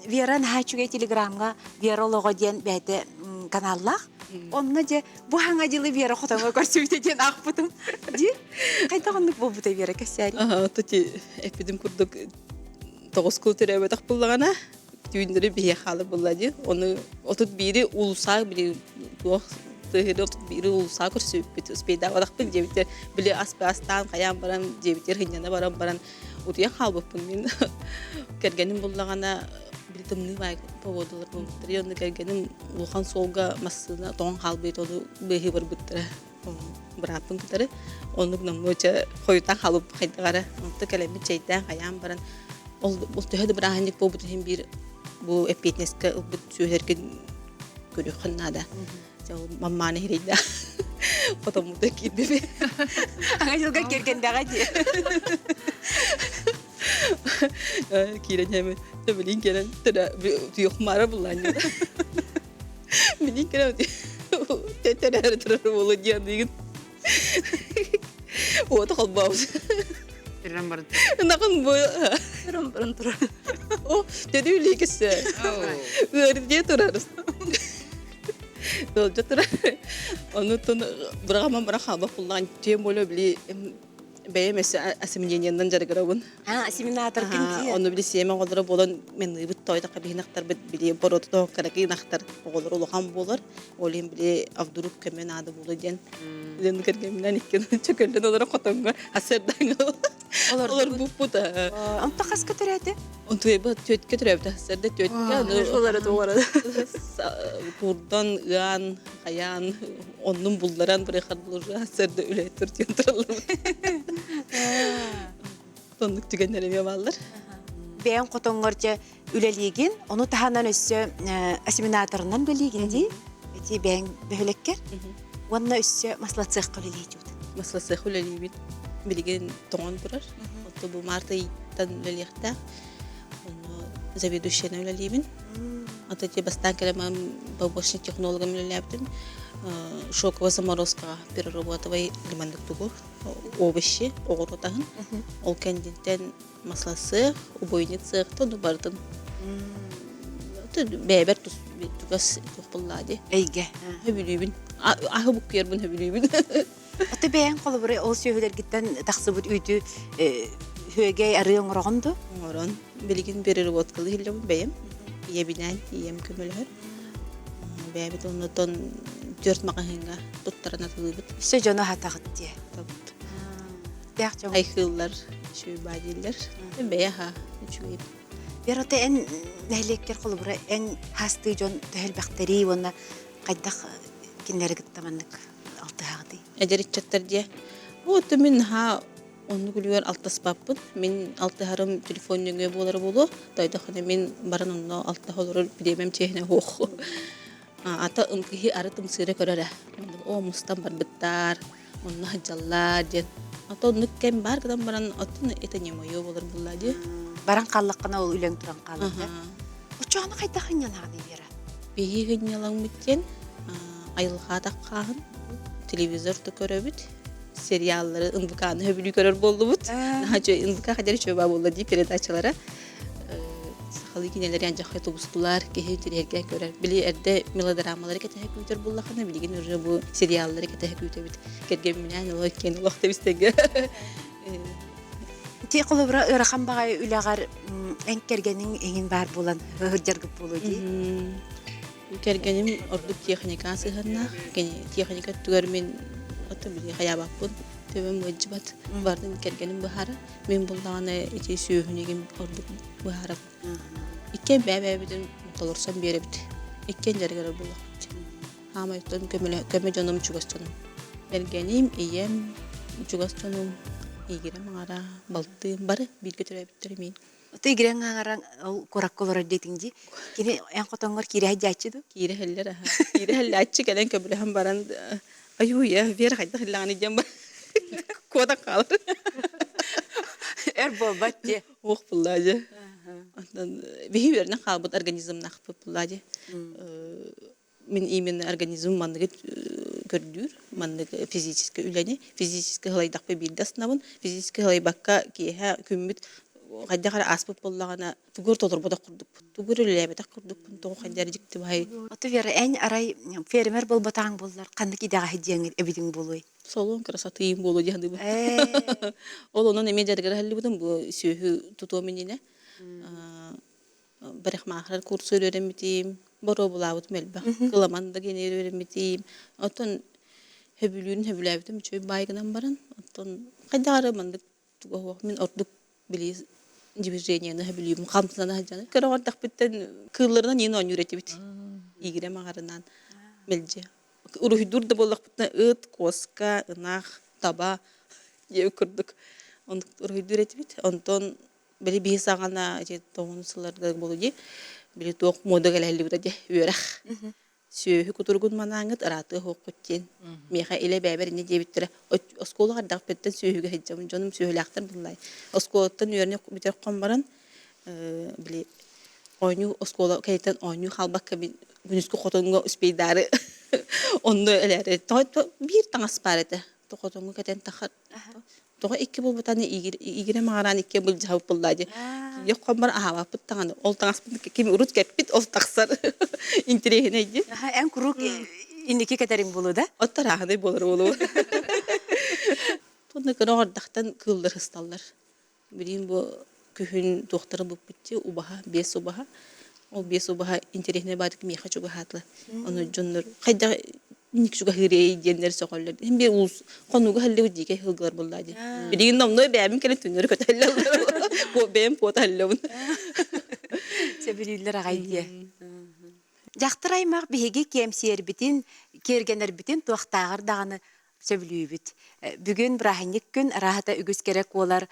Veran haçuge telegramga verologo diyen bede kanallar. Onna je bu hangacılı vera xotama görsübüte diyen aqpıtım. Di qayta qandık bu buta vera kasari. Aha, tati epidim kurduk 9 kıl törebe taqpıllağına. Düğünleri bihi halı bulladı. Onu otut biri ulusa biri bu tığırı otut biri ulusa görsübüte. Speyda vadaqpın jebiter. Bili astan qayan baran jebiter hinyana baran. Utuya halbıpın min. Kergenin bullağına bildiğimni var pavodalar bulmuştur. Yanında gelgenim Luhan Solga masasına doğan halbıydı onu behi var bıttırı. Bıraktım bıttırı. Onu namluca koyutan halıp kaydıqara. Onu da kelemi çeyden kayan baran. O tühede bırahandik bu bütün bir bu epiyetneske bu tüherken görüyor kanada. Mamma nehreydi. Fotomu da gibi. Hangacılıga kergende gaji. Kiren hemen bilin keren tada yok mara bulannya. Bilin keren tada olacak digin. O da kalbaus. Birden barın. Nakın bu. Barın turur. O jadi uli kese. Dia turarız. Dolca turar. Onu tun bırakma kullan. Tüyem böyle bili beye mesela asimilyeniyenden jarıgıravın. Ha, siminator kinti. Onu bili siyeme oğulları bolan menli bit toyda kabihi naktar bili borotu da karaki naktar oğulları oluğan bolar. Olayım bili avdurup kemen adı bulu diyen. Diyen kergeminden ikken çökerden olarak kotonga asırdan Олар бу пута. Онта хаска төрәте. Онтуйба төткө төрөбүт сырда төткө. Олары тугара. Курдан ыан, аян, оннун булларан бир хардылжа сырда үле түртүн туралар. Тонлук түгеннереме балдар. Бәйін қотоңғырча үлелеген, оны таханан өссі ассиминаторынан бөлеген дей, әте бәйін бөхілеккер, онына өссі маслацеқ қөлелей жуды. Масласы хүлелейбит билген тоңон бурар. Отто бу марта иттан үлелехта. Оны заведующийна үлелейбин. Ата те бастан келемам побочный технологом үлелептим. Шоковая заморозка перерабатывай лимонных тугов, овощи, огуротахын. Ол кендинтен масласы, убойницы, тону бардын. Бәбер тугас тухпыллади. Әйге. Хөбүлүбүн. Ахы бук кербин хөбүлүбүн. Аты бәйін қолы бұры ол сөйгілер гиттен тақсы бұд үйді хөйгей арыйын ұрағынды? Орон билген переработкалы хиллебин бәйім. Ебинен, ем көмөлөр. Бәбит оннотон 4 магазинга туттарына тылыбыт. Үсі жоны хатағыт де. Табыт. Бәйік жоғы. Айхыллар, шүй бадиллер. Бәйі ха, үчүгейп. Бер оты ән нәйлеккер қолы бұры ән хасты жон төхіл бәқтері, оны қайдақ кенлері гіттаманлық алты хағыды. Әдеритчаттар де. Оты мен ха onu gülüyor altas papın. Min altı harım telefon yöngü boları bolu. Dayda xana min baran onu altı olur bidemem çehne hoğ. Ata ımkıhi arıtım sire körere. O mustam bar bittar. Onu hacallar diye. Ata onu kem bar kadam baran atın etenyemo bolar bulladı. Baran qallıqına ol ülen turan qallıqı. Uçağını qayda xınyanağını beri? Behi xınyalan bitten. Ayılğa taqqağın. Televizor da köröbüt. Serialları ındıkanı höbülü görür boldu bud. Hacı ındıka kadar çöba boldu deyip передачалары. Sahalı gineler yancak otobuslar gehe ergen görer. Bili erde melodramaları kete heküter bollakana bilgin urja bu serialları kete heküter bit. Kergen minan ola ken uloqta bistege. Ti qolubra ıraqan bagay ülagar en kergenin engin bar bolan hırjargıp bolu di. Kergenim ordu texnika sığınna. Kene texnika tügermen Oto bili hayabapun tebem wajibat bardan kergenim bahara men buldana iti suyuhunegim orduk bahara ikken bebebiden tolursam berebit ikken jargara bulak ama ton köme jonum çugastonum bergenim iyem çugastonum igire mara baltım bar bir götürebitterimin Oto igiren ağaran korak kolora detinci kini en qotongor kiri hajjachıdı kire heller ha kire hellaçı gelen köbüle ham baran Ayu ya, biar kayda hilangani jam kuota kalır. Bobat diye. Oh pullaja. Bihi verna kalbut organizm nakpı pullaja. Min imin organizm mandık gördür, mandık fiziksik üleni, fiziksik halay dakpe bildas nabın, fiziksik halay bakka ki ha kümbüt Kayda kara asbı pullagana tugur todur boda kurduk. Tugur ölebe de kurduk. Tuğ kayda ricikti bahay. Oto veri en aray fermer bol batağın bollar. Kandık idağa hediyen ebidin boluy. Solon karasatıyım bolu diye bu. Ol onun emecergara halli budum bu sühü tutuminine. Barık mahrar kursu öğrenmitiyim. Boro bulavut melba. Kılaman da gene öğrenmitiyim. Oton hebülün hebülevitim. Çoğu baygınan baran. Oton kayda kara mandık tuğu min orduk bilis Движение biliyorum kamsana hacana. Karavan takbitten kıllarından yeni on üretibit. İgire mağarından melce. Uruhi durda bollak bitna ıt, koska, ınaq, taba yev kurduk. Onu uruhi üretibit. Ondan beli bir sağana toğun sılarda boluji. Beli toğ moda geleli bitaje üyerak. Sühü kuturgun manangıt aratı hoqutjen. Meha ile beraber ne jebittere. Oskola daqpetten sühüge hejjam jonum sühülaktan bullay. Oskolattan yörne biter qombaran bili oynu oskola kaytan oynu halbakka günüskü qotonga üspeydarı. Onu elere bir tangas parete. Qotonga katen taxat. Toğa iki bol batani igire mağaran iki bol jawab bullaje. Yok qombar ahava puttangan ol tangas put kimi urut kepit ol taxsar. İntirehine je. En kuruk indiki keterin bolu da. O tarafında bolur bolu. Tunda kana ordaktan kıldır hıstallar. Bileyim bu kühün doktora bu bitti ubaha 5 ubaha. O 5 ubaha interehine badık miha çok hatlı. Onu jonlar kayda Ник шуга хырей дендер соголлар. Hem bir ulus konuga halle udike hılgılar bulladı. Bilgin namnoy beğenmin kele tünleri kötüller. Bu beğen pot hallevun. Себириллер агайдия. Жактыраймак биһиги кемсиер битин, кергенер битин туактагыр даганы сөбүлүүбүт. Бүгүн брахинник күн рахата үгүс керек олар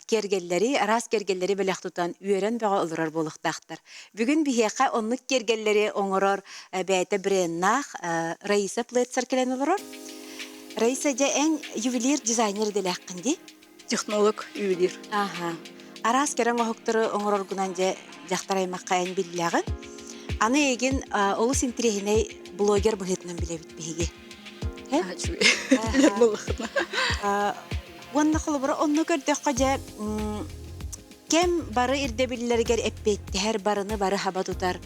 кергеллери, арас кергеллери белектутан үйрен бага олорор болуктактар. Бүгүн биһиэка оннук кергеллери оңорор бәйте бреннах Раиса Плетцер келен олорор. Раиса же эң ювелир дизайнер делаккынди. Технолог, ювелир. Ага. Арас керен оһоктуру оңорор гунан же жактыраймакка эң биллагы. Аны эгин олус интерехиней блогер быһытынан билебит биһиги. Уонна холобура онну көрдөк каже кем бары ирдебиллергер эппетти хер барыны бары хаба тутар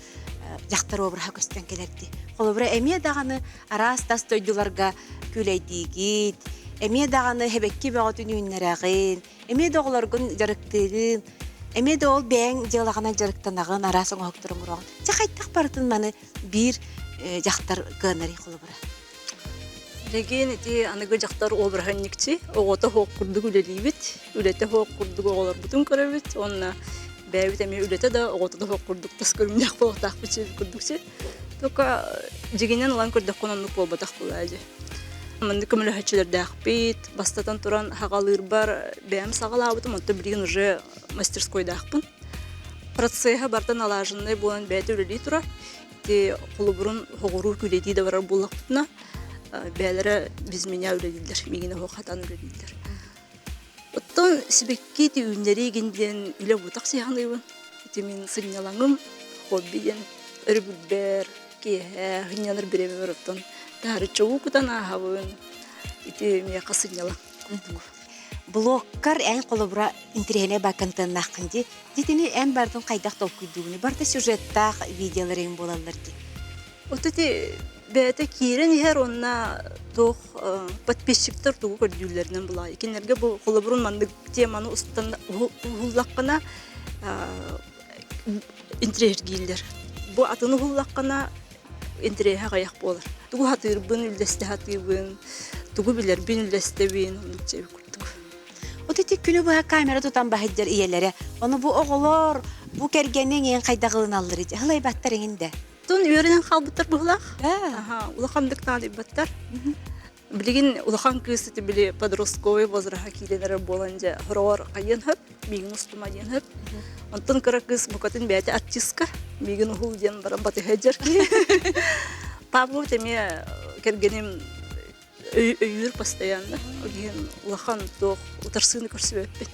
жактар обраха көстөн келерди. Холобура эмие даганы арас тас тойдуларга күлейдигит, эмие даганы хебекки бөгөтүн үннерагын, эмие доголоргун жарыктыгын, эмие дол бең жылагана жарыктанагын арасың октурумурагын. Жакайттак бартын маны бир жактар гынари холобура. Леген эти аныгы жактар обраханникчи, огото хок курдук үлелибит, үлете хок курдук оголор бутун көрөбүт, онна бәбит эми үлете да огото да хок курдук тас көрүмдак болтак бичи курдукчи. Тока жигинен улан көрдөк кононлук болбатак булажы. Мынды көмөлө хачылар дакпит, бастатан туран хагалыр бар, бәм сагалабытым, онто билген уже мастерской дакпын. Процесса бартан алажындай болан бәйте үлели тура, те холубурун хогуру күлети да барар буллактына. Бәләре без меня үлелилер, мигене хокатан үлелилер. Оттон сибекки түйүннери генден үле бутак сыяныйбын. Ити мен сынялаңым, хоббиен, өрбүлбер, кеһе, хыняныр биремер оттон. Тары чоукутан ахабын. Ити мен касынялам. Блогкар эң колобура интерехине бакантан нахкынди. Дитини эң бардын кайдак толкуйдугуны, барда сюжеттах видеолар эң болаларди. Отти бәте кирен хер онна тох подписчиктер тугу көрдүләреннән була. Икенләргә бу холобурун мандык теманы устан хуллаккана интерес гилдер. Бу атыны хуллаккана интерес гаяк болар. Тугу хатыр бын үлдәсте хатыбын, тугу билер бин үлдәсте бин онча күрдүк. Отти күнү бу камера тутан баһыдыр иелере. Оны бу оголор, бу кергенен эң кайдагылын алыр иде. Халай баттар эңинде. Тон үйренен қалбыттар бұғылақ. Улахандық таңды баттар. Білеген улахан күйісті біле подростковый возраға кейленері боланжа ғырауар қайын хөп, меген ұстыма ден хөп. Онтын кіра күйіс бұқатын бәйті артистка, меген ұғыл ден баран баты хәджер ки. Папу теме кергенем өйір постоянно. Оген улахан тоқ ұтарсыны көрсі өппен.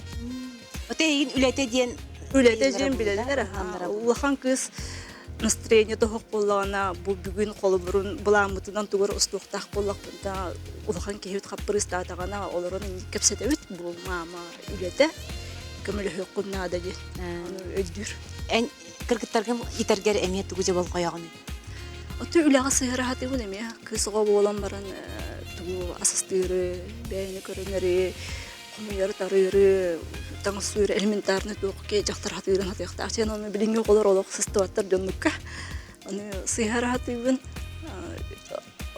Оте егін үләте ден? Үләте ден білелер. Улахан күйіс настроение тохок боллагана бу бүгүн колубурун буламытынан тугар устуктак боллакпында улахан кеют капырыс таатагана олорон кепсетебит бу мама үлете көмөлө хокунна да же өйдүр эн кыргыттарга итергер эмие тугу жабол коягын ото үлага сыйрахаты бу неме кысыга болан баран тугу асастыры бэйне көрөнөрү комуяр тарыры таңсуыр элементарны тоқке жақтар хатырын хатыяқтар. Сен оны білінге қолар олық сыстываттар жонлыққа. Оны сыйхар хатыбын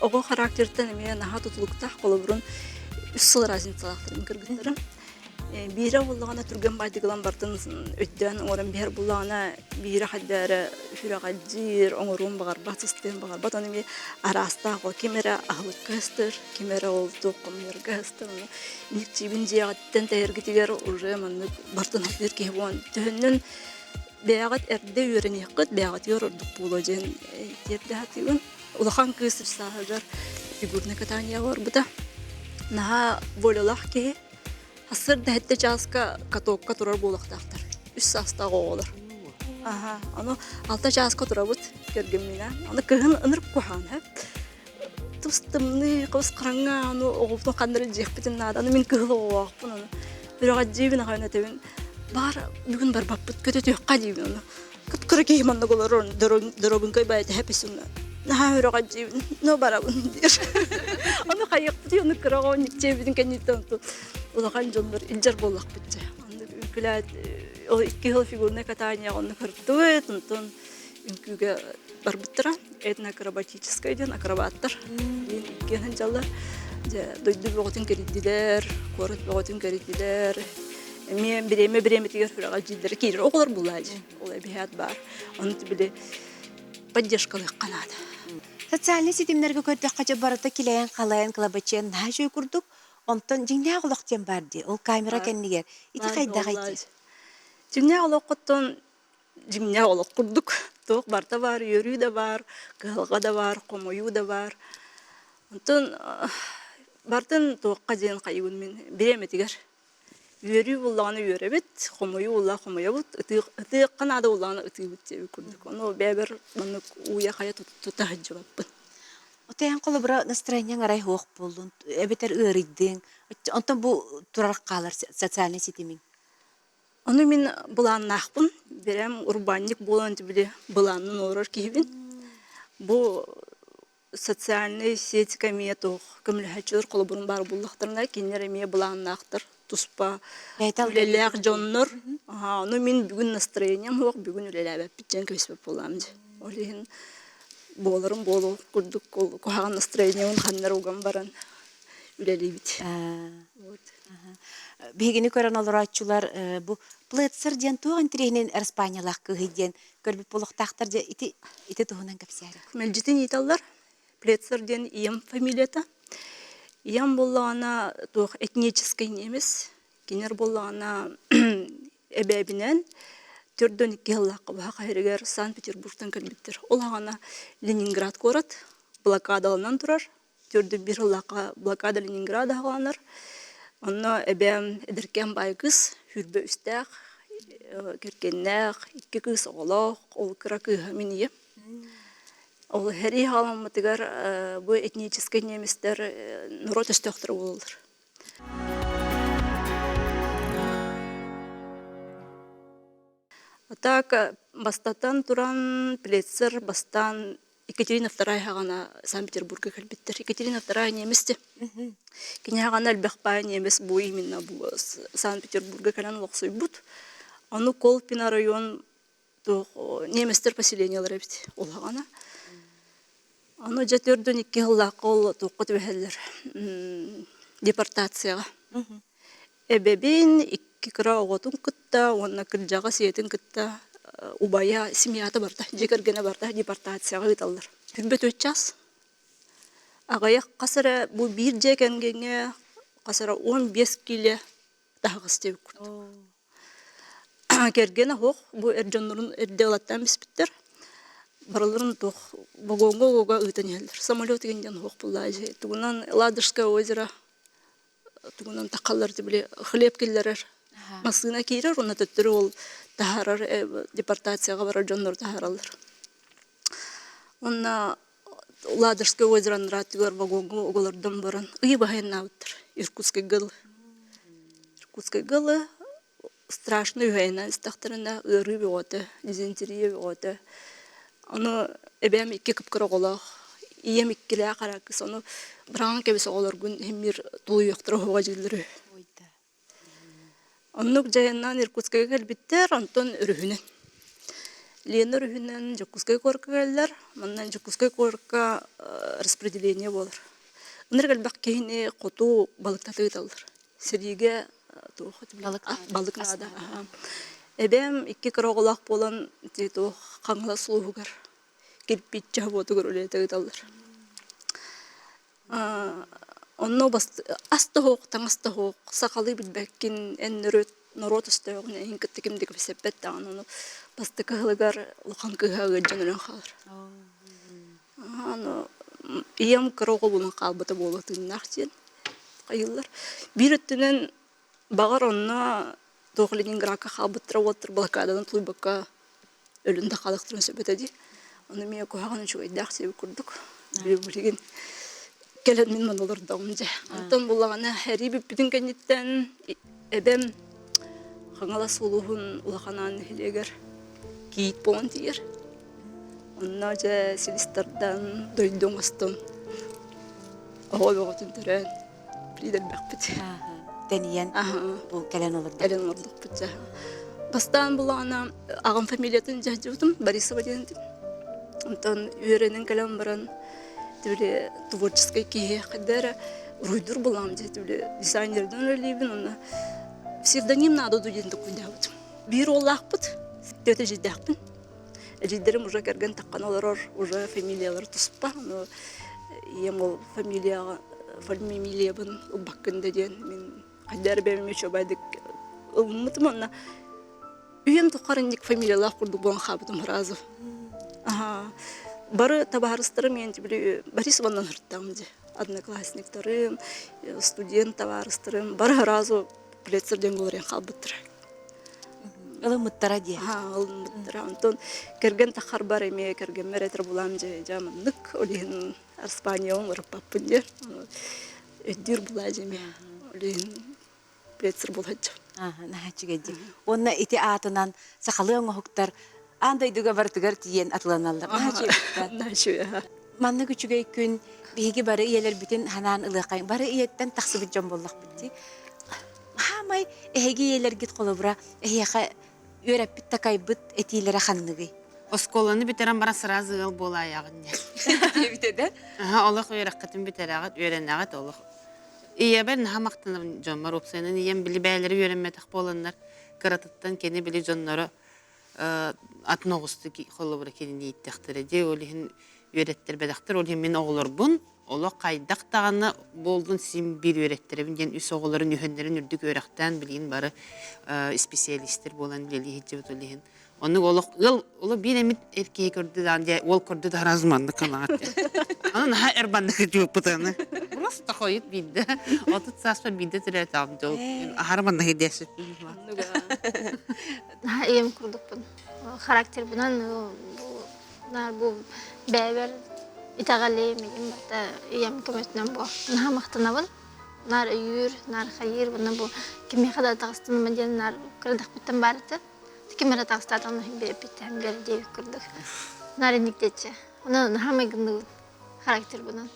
оғы характертен еме наға тұтылықтақ қолы бұрын үс сыл разницалақтырын кіргіндірім. Бейрі болағана түрген байдығылан бартын өттен оңырын бер болағана бейрі қаддары хүрағаджир, оңырын бағарбат, сыстын бағарбат. Оны ме арастақ ол кемері ағылық көстір, кемері ол тоқ қомер көстір. Никчебін жеғаттен тәйіргетігер уже мәнік бартын хатыр кей болған. Түйіннің бәғат әрді өрін еқіт, бәғат ер ұрдық болу жен ерді хатығын. Улахан көстір сағыжар фигурны катания бар бұда. Наға волалақ кей. Асыр дәһетте часка катокка турар болуктактар. Үс саста оголор. Аны алта часка турабыт кергемина. Аны кыгын ыныр кухан хап. Тустымны кыз кыраңга аны огуптун кандыры жекпитин нада. Аны мен кыгыл оакпын аны. Бирога жибин агайнатебин. Бар бүгүн бар баппыт көтөтөк кадибин аны. Кыткыры кейманды голорон дорогун кайбайт хаписин. Наха бирога жибин. Но барабын дир. Аны кайыпты аны кырага никчебин кенитен. Улахан жонлар илжар боллақ бітті. Үкіләд, ол 2 жыл фигурны катания оны кырдует, онтон үкіге барбыттыра, этно-акробатическая ден акробаттар. Ен иккен жаллар. Дойду бөгөтүн керидилер, корот бөгөтүн керидилер. Мен биреме тигер фурага жилдер кийер оголор булажы. Ол эбият бар. Оны биле поддержкалык канат. Социальный сетимнерге көрдөх кача барыта килейен калайын кылабачен нажы курдук. Онтон жиңнаа голоктен барды. Ол камера кеннигер. Ити кайда кайты. Жиңнаа голоктон жиңнаа голок курдук. Ток барта бар, йөрү да бар, кылга да бар, комою да бар. Онтон бартын токка жен кайгын мен биреме тигер. Йөрү булланы йөрөбөт, комою булла комоябыт, ыты канада булланы ытыбыт деп курдук. Оны бебер маны уя кая тутахжыбаппын. Отаян колы бара настроение арай хоқ болдун. Эбетер ырыйдың. Онтон бу турар калар социальный сетимин. Оны мен буланнахпын, берем урбанник болан тибиле буланнын орор кийбин. Бу социальный сеть комета көмләһәчүр колы бурун бар буллыктырына кинер эме буланнахтыр. Туспа үлеләк жоннор. Оны мен бүгүн настроением хоқ, бүгүн үлеләбәп битен көсөп болам ди. Олен боларым болу курдук кохаган настроением ханнар уган баран үлелебит. Вот. Бигини көрөн олор ачулар бу плетсер ден туган тренин Испаниялак кыгыден көрбүп болуктактар же ити тугунан капсяра. Мелжитин италлар плетсер ден ием фамилията. Ием боллана тух этнический немец. Кинер боллана эбебинен төрдөн 2 жыллакка бакайрыгер Санкт-Петербургтан келбиттер. Ол ағана Ленинград город, блокадалынан турар. Төрдө 1 жыллакка блокада Ленинград ағаланар. Онно эбем эдеркен байгыз, хүрбө үстәк, керкеннәк, 2 кыз оголок, ол кыра кыга миние. Ол хери халамытыгар бу этнический неместер народ өстөктөр болдур. Так, бастатан туран плетсер, бастан Екатерина II хагана Санкт-Петербургка келбиттер. Екатерина II неместе. Кине хагана албакпа немес бу именно бу Санкт-Петербургка келен локсойбут. Аны Колпино район неместер поселениялар бит. Ол хагана. Аны жетөрдөн 2 жыллак ол токкот бехеллер. Депортацияга. Эбебин 2 кыра оготун кытта, онна кыржага сиетин кытта, убая семьята барда, жекергене барда депортацияга ыталлар. Хүрбөт 3 час. Агаяк касара бу 1 жекенгене касара 15 киле тагыс деп курт. Кергене хох бу эржоннорун эрделаттан биспиттер. Бараларын тох вагонга ытанелдер. Самолет генден хох буллажы. Тугунан Ладожское озеро тугунан такаллар дибиле хлеб келлерер. Масына кирер, оны төттөрү ол тахарар депортацияга барар жоннор тахаралар. Онна Ладожское озеро ратыгар вагонга оголордон баран. Ый бахайнауттыр. Иркутский гыл. Иркутский гылы страшно үйайна истахтарына ыры беготы, дизентерия беготы. Оны эбем 2 кыпкыр оголох. Ием 2 каракыс. Оны бран кебес оголоргун хемир тулуяктыр хога жилдер. Оннук жайынан Иркутская келбиттер, Антон өрүһүнен. Лена өрүһүнен Жокускай корка келдер, маннан Жокускай корка распределение болар. Унер келбак кейине коту балыктаты ыталдыр. Сериге балыкнада. Эбем 2 кыроголак болан тето каңла сулуугар. Кирпич жаботугар үлете ыталдыр. Онно аста хоқ, таңаста хоқ, сақалы білбәккен ән народ ұстайығын әйін кіттікімдегі бісеппет тағын оны басты кығылығар ұлған кығығы жөнірен қалыр. Ием кіроғы бұлын қалбыты болытын нақтен қайылар. Bir өттінен бағар онына Ленинградқа қалбыттыра отыр блокададан тұлбаққа өлінді қалықтырын сөбетеді. Оны мен көғағын жүгейдақ себі күрдік. Білеген келен мен манолар даумже. Антон буллагана хәриби бидин кенеттен эбем хаңала сулуһун улаханан хилегер кийит болан тигер. Онна же силистердан дойдон астон. Ой боготун төрен. Придер бакпит. Тениен бу келен олар. Келен олар бит. Бастан буллагана агам фамилиятын жажыбытым Борисова дегендим. Онтон үйренен калам баран тибиле творческий кие кадара руйдур булам же тибиле дизайнерден өлибин оны псевдоним надо дуден докудавыт. Бир оллахпыт, төтө жидахпын. Жидерим уже керген таккан олар уже фамилиялар туспа, но ем фамилиябын баккында ден мен кадар беме чобадык уммутум она үйем тукарындык фамилиялар курдук болгон хабытым разы. Бары табарыстырым мен тибиле Борисовнан хырттам же. Одноклассниктарым, студент табарыстырым бары разы плецерден болорен халбыттыр. Ылымыттара де. Ылымыттара. Антон керген тахар бар эме, керген меретер булам же жаманнык олин Испаниян рыппаппын дер. Өддүр була жеме. Олин плецер булачы. Нахачыгеди. Онна ити атынан сахалыың оқтар андайдыга бартыгар тиен атланалар. Нахачыга. Манны күчүгей күн биги бары иелер бүтүн ханан ылыкай. Бары иеттен тахсыбыт жон боллак битти. Хамай эһеги иелер гит колобра эһеха өрәппит такайбыт этилере ханныгы. Осколаны битерен бара сразу ыл бола ягын. Битеде? Аллах өрәккәтен битерәгәт, өрәнәгәт Аллах. Ия бен хамактын жонмар опсенен ием били бәйләре өрәнмәтәк боланнар. Кыратыттан кене били жоннары атногысты холобра кене иттәхтәре де олин өрәттер бәдәхтер олин мен оглар бун. Ола кайдак таганы болдун сим бир өрәттеребин ген үс огларын үһөннәрен үрдүк өрәктән билин бары специалисттер болан били хиҗәбет олин. Оны олы бир эмит эркеге көрдү да ол көрдү да разманды канагат. Аны ха эрбанды күтүп путаны. Просто хоит бидде. Отут саспа бидде тирет амдо. Харманды хедесип. Ем курдукпун. Характер bundan bu bäber itagalli men barta ем kömetnen bu. Naha maqtanabın. Nar yür, nar hayır bundan bu kimi kadar taqstın men nar kırdak bitten bartı. Kimera taqstatan bitem berdi kurduk. Narinnikteçe. Ona naha mıgındı характер bundan.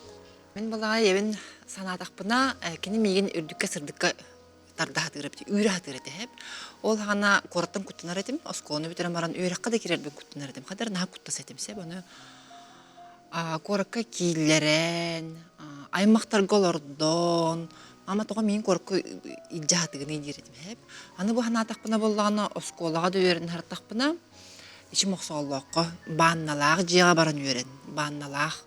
Мен бала ебин санатакпына кини миген үрдүккө сырдыкка тарда хатырып, үйрө хатырып деп. Ол хана кораттан куттунар этим, оскону битерен баран үйрөккө да кирер бек куттунар этим. Кадар наха куттас этимсе, буну коракка кийлерен, аймактарга олордон, мама тога мен коракка ижа хатыгыны диретим хеп. Аны бу ханатакпына боллагана осколага да үйрөн хартакпына ичи моксоллокко банналак жыга баран үйрөн. Банналак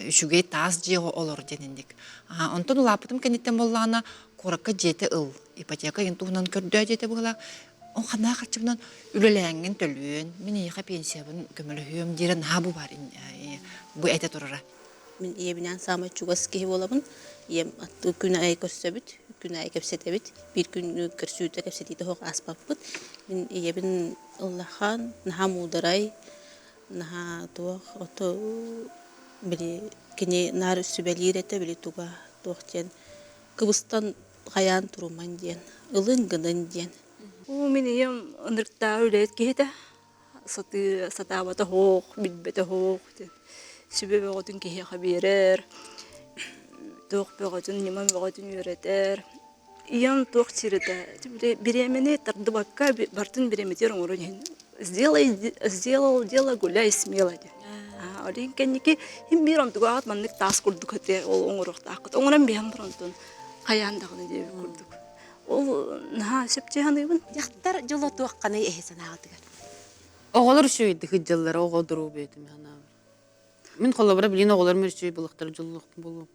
үшүгей таас жиго олор денендик. Онтон улапытым кенеттен боллана коракка жете ыл. Ипотека ентуунан көрдө жете була. Он хана качымнан үлөләңген төлүн. Мен ийга пенсиябын көмөлөйөм дирен хабу бар. Бу эте турара. Мен иебинен самай чугаски болабын. Ием атты күн ай көрсөбүт, күн ай кепсетебит. Бир күн көрсүтө кепсетите хок аспаппыт. Мен иебин Аллахан наха мударай, наха туох ото били кини нар үсүбелирете били туга тохтен кыбыстан гаян туруман ден ылын гынын ден Мен ем ындыркта үлет кете сатабата хок билбете хок себеби отун кие хаберер тох бөгөтүн неман бөгөтүн үйрөтер ем тох сирете биремене тарды бакка бартын биреметер оңорон сделал дело гуляй смело. Олин кенники хим биром тугат маннык тас курдук өте ол оңорохтакыт. Оңоран бем бронтон каяндагыны деп курдук. Ол на сепчеhanыбын. Яктар жоло туакканы эхесен агытыгар. Оголор шүйдү хыжаллар огодуруу бетим хана. Мен колобра билин оголор мөрчүй булактар жоллуктун болуп.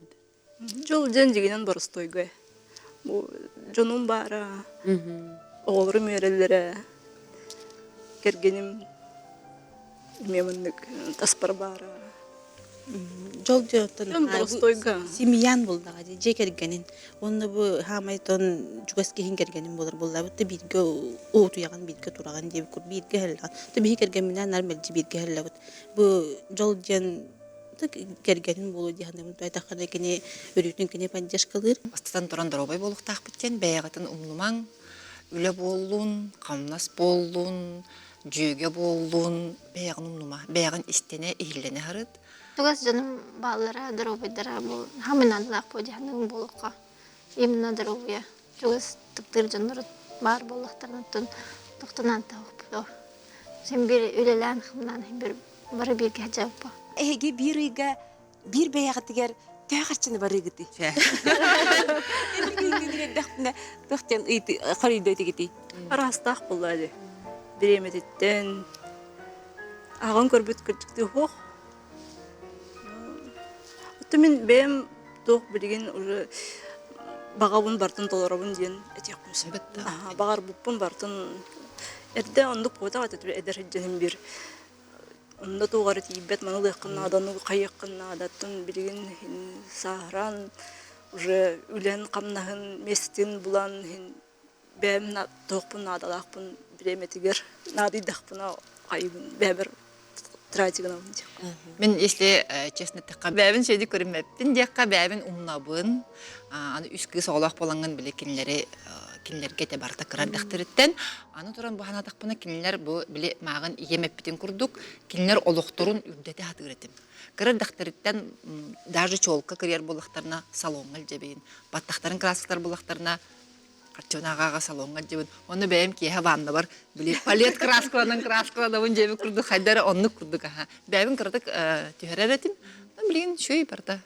Жол жен дегенен боростойго. Бу жонун бара. Оголор мөреллере кергеним мемнік таспар бара. Жол жөттөн Семьян булдага же кергенин. Онда бу хамайтон жугаски хин кергенин болор буллабытты бирге ооту яган бирге тураган деп кур бирге хелган. Тэ би керген менен нормалжы бирге хеллабыт. Бу жол жен кергенин болу дияным. Айтакана кене өрүтүн кене панжашкалыр. Астан туран дробой болуктак биттен бәягатын умнумаң үле боллун, камнас боллун, жөге боллун, бәягын умнума, бәягын истене ихиллене харыт. Тугас жаным баллара дробойдара бул хамынадылак по дияным болукка. Именно дробоя. Тугас тыктыр жандар бар болуктардан токтонан тауып. Сен бир үлелен хымнан бир бары бирге жабба. Эге бир ыйга бир бәягытыгер тәгәрчене бар ыгыты. Тохтен ыйты харыйды тигити. Арастах булады. Биремедеттен агын көрбүт кырчыкты хох. Мен бем тох билген уже багабын бартын толорабын диен этекпин себет. Багар буппун бартын эрде ондук кота атып эдерҗенем бир. Онда тугары тибет манылы кыннадан кайыккыннадаттын билген сахран уже үлен камнахын местин булан бем тохпун надалакпын биреметигер надыйдакпына кайбын бебер тратигнам. Мен если честно такка бәбин сөйди көрмәппин дияққа бәбин умнабын. Аны үскө соолак боланган биле кинлерге те барта кырардактырыттан аны туран бахана такпына кинлер бу биле магын иемеппитин курдук кинлер олохторун үрдете хатырытым. Кырардактырыттан даже чолка кырьер булактарына салонгал жебейин. Баттактарын краскалар булактарына Чонагага салонга жебин. Оны бәйем кие ванна бар. Биле палет краскаланын жеби курдук хайдары онны курдук аха. Бәйбин кырдык төһөрөтим. Билген шөй барта.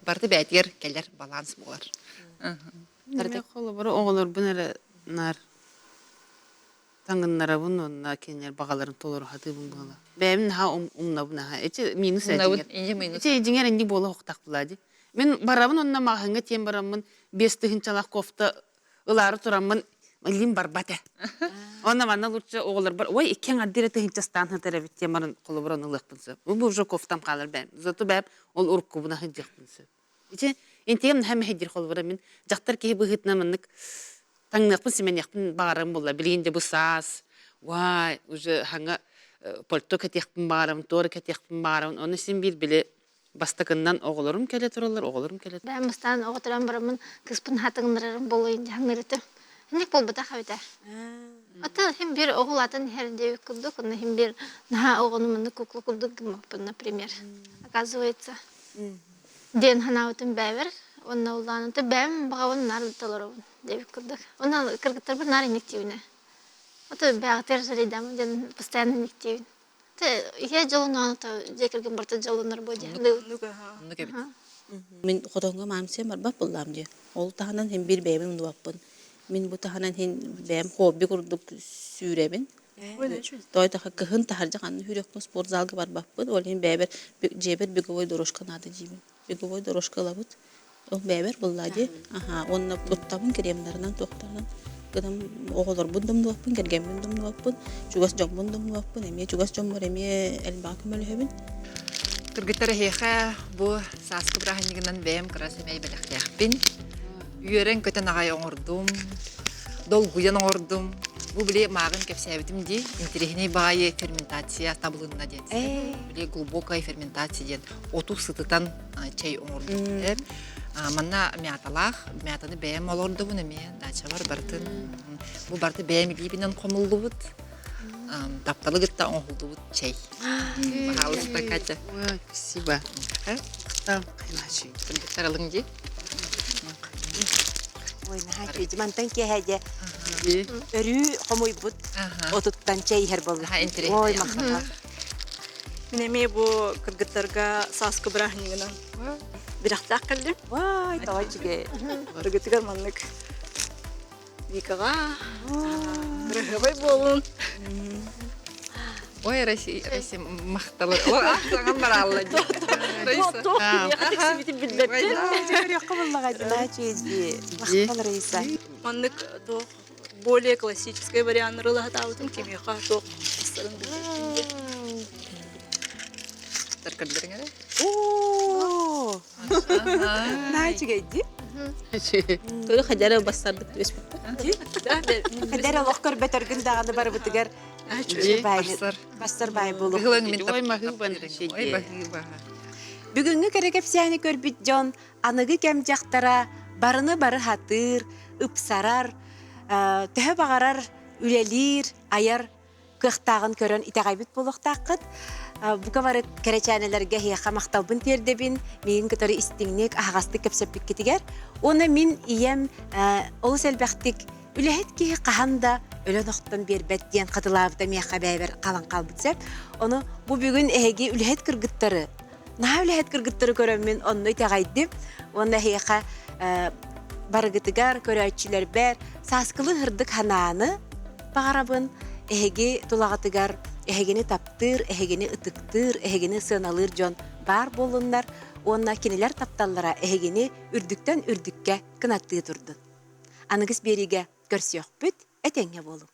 Барта бәйтер келер баланс болар. Тарда холы бар оğullar bunara nar tangınlara bununla kendiler bağaların toluru hatı bun bağla. Benim ha umna buna ha. Ece minus ece. Ece jinger indi bola hoktak buladı. Men barabın onna mahanga tiem baramın bestihin çalak kofta ıları turamın lim barbata. Ona bana lurça oğullar var. Oy iken adire tehinçastan hatarabit tiem barın koluburan ılıqpınsa. Bu burcu koftam kalır benim. Zato benim ol urku buna hıcıqpınsa. Ece Интем һәм хәдир холбара мен жактар ки быгытна менник таңнакпын симен якпын барым булла билгенде бу сас вай уже ханга польто кетекпин барым тор кетекпин барым оны син бир биле бастакыннан оголорум келе туралар келе. Бәм мыстан огытыран барымын кыспын хатыңнарым болойын жаңнырыты. Ник болбута хабыта. Ата хим бир оголатын херде күлдүк, оны хим бир на огонумны куклу күлдүк, например. Оказывается, ден ханаутын бәвер, онна улланыты бәм бағавын нар толорун деп күрдүк. Онна кыргыттар бир нар инективине. Ата бәгатер жаридам ден постоянно инективин. Те я жолуна та жекерген барта жолунар боди. Мен хотонга мамсем бар бап булам ди. Ол таханан хем бир бәйбин ундуаппын. Мен бу таханан хем бәм хобби курдук сүребин. Той таха кыхын тахаржаган хүрөкмө спорт залга бар баппын. Ол хем бәбер жебер беговой дорожка нады жибин. Беговой дорожка лабыт. Ол бәбер буллади. Аха, онна туттабын кремнарынан токтарынан. Кыдам оголор бундум дуаппын, кергем бундум дуаппын. Чугас жом бундум дуаппын. Эме чугас жом бар эме элбак мөлөбүн. Кыргыттары хеха бу саскы браханигынан бәм красемей белектяхпин. Үйөрен көтен агай оңордум. Долгуян оңордум. Бу биле магын кепсәбитим ди. Интересный баи ферментация табылына ден. Биле глубокая ферментация ден. Оту сытытан чай оңордум. Манна мяталах, мятаны бәм олорду буны ме, дача бар бартын. Бу барты бәм гибинен комулду бут. Тапталы гытта оңолду бут чай. Пожалуйста, Катя. Ой, спасибо. Там кайнаши. Таралың ди. Ой, нахачи, мантан ки хаja. Өрү комой бут. Отуттан чай хер болду. Ой, махна. Минеме бу кыргыттарга саскы брахнигынан. Бирахтак калды. Вай, тавачыге. Кыргыттар маннык. Викага. Рахабай болун. Ой, Россия мақталы. О, ақсаған бар алла ди. Тох, я хочу себе билбеттен. Жөре кабыллага дачыди. Мактал Раиса. Маннык тох более классический вариант рылахатаутын кемеха тох. Таркадырыңа. О! Начыгайди. Көрө хажара бастардык төспүт. Кадер лохкор бетергин даганы бар бутыгар. Бастар бай болу. Ой, махыбан шеге. Бүгүнгү керекепсияны көрбүт жон, аныгы кем жактара барыны бары хатыр, ыпсарар, төһө багарар, үлелир, аяр кыхтагын көрөн итагайбыт болуктакыт. Буга бары керечанелерге хияка макталбын тердебин, мен кытары истиңнек агасты кепсеппик кетигер. Оны мен ием ол селбектик үлэһит киһи хаһанда өлөн охтон бербет диэн катылаабыта миэхэ бэйбер калан калбыт сеп, ону бу бүгүн эһиги үлэһит кыргыттары, наһа үлэһит кыргыттары көрөммүн онну тагайдым, онна хиэхэ барыгытыгар көрөөчүлөр бер сааскылы хырдык ханааны багарабын эһиги тулагатыгар эһигини таптыр, эһигини ытыктыр, эһигини сыналыр жон бар болуннар, онна кинилер тапталлара эһигини үрдүктөн үрдүккэ кынаттыы турдун. Аныгыс бериге көрсөкпүт, этеңе болу.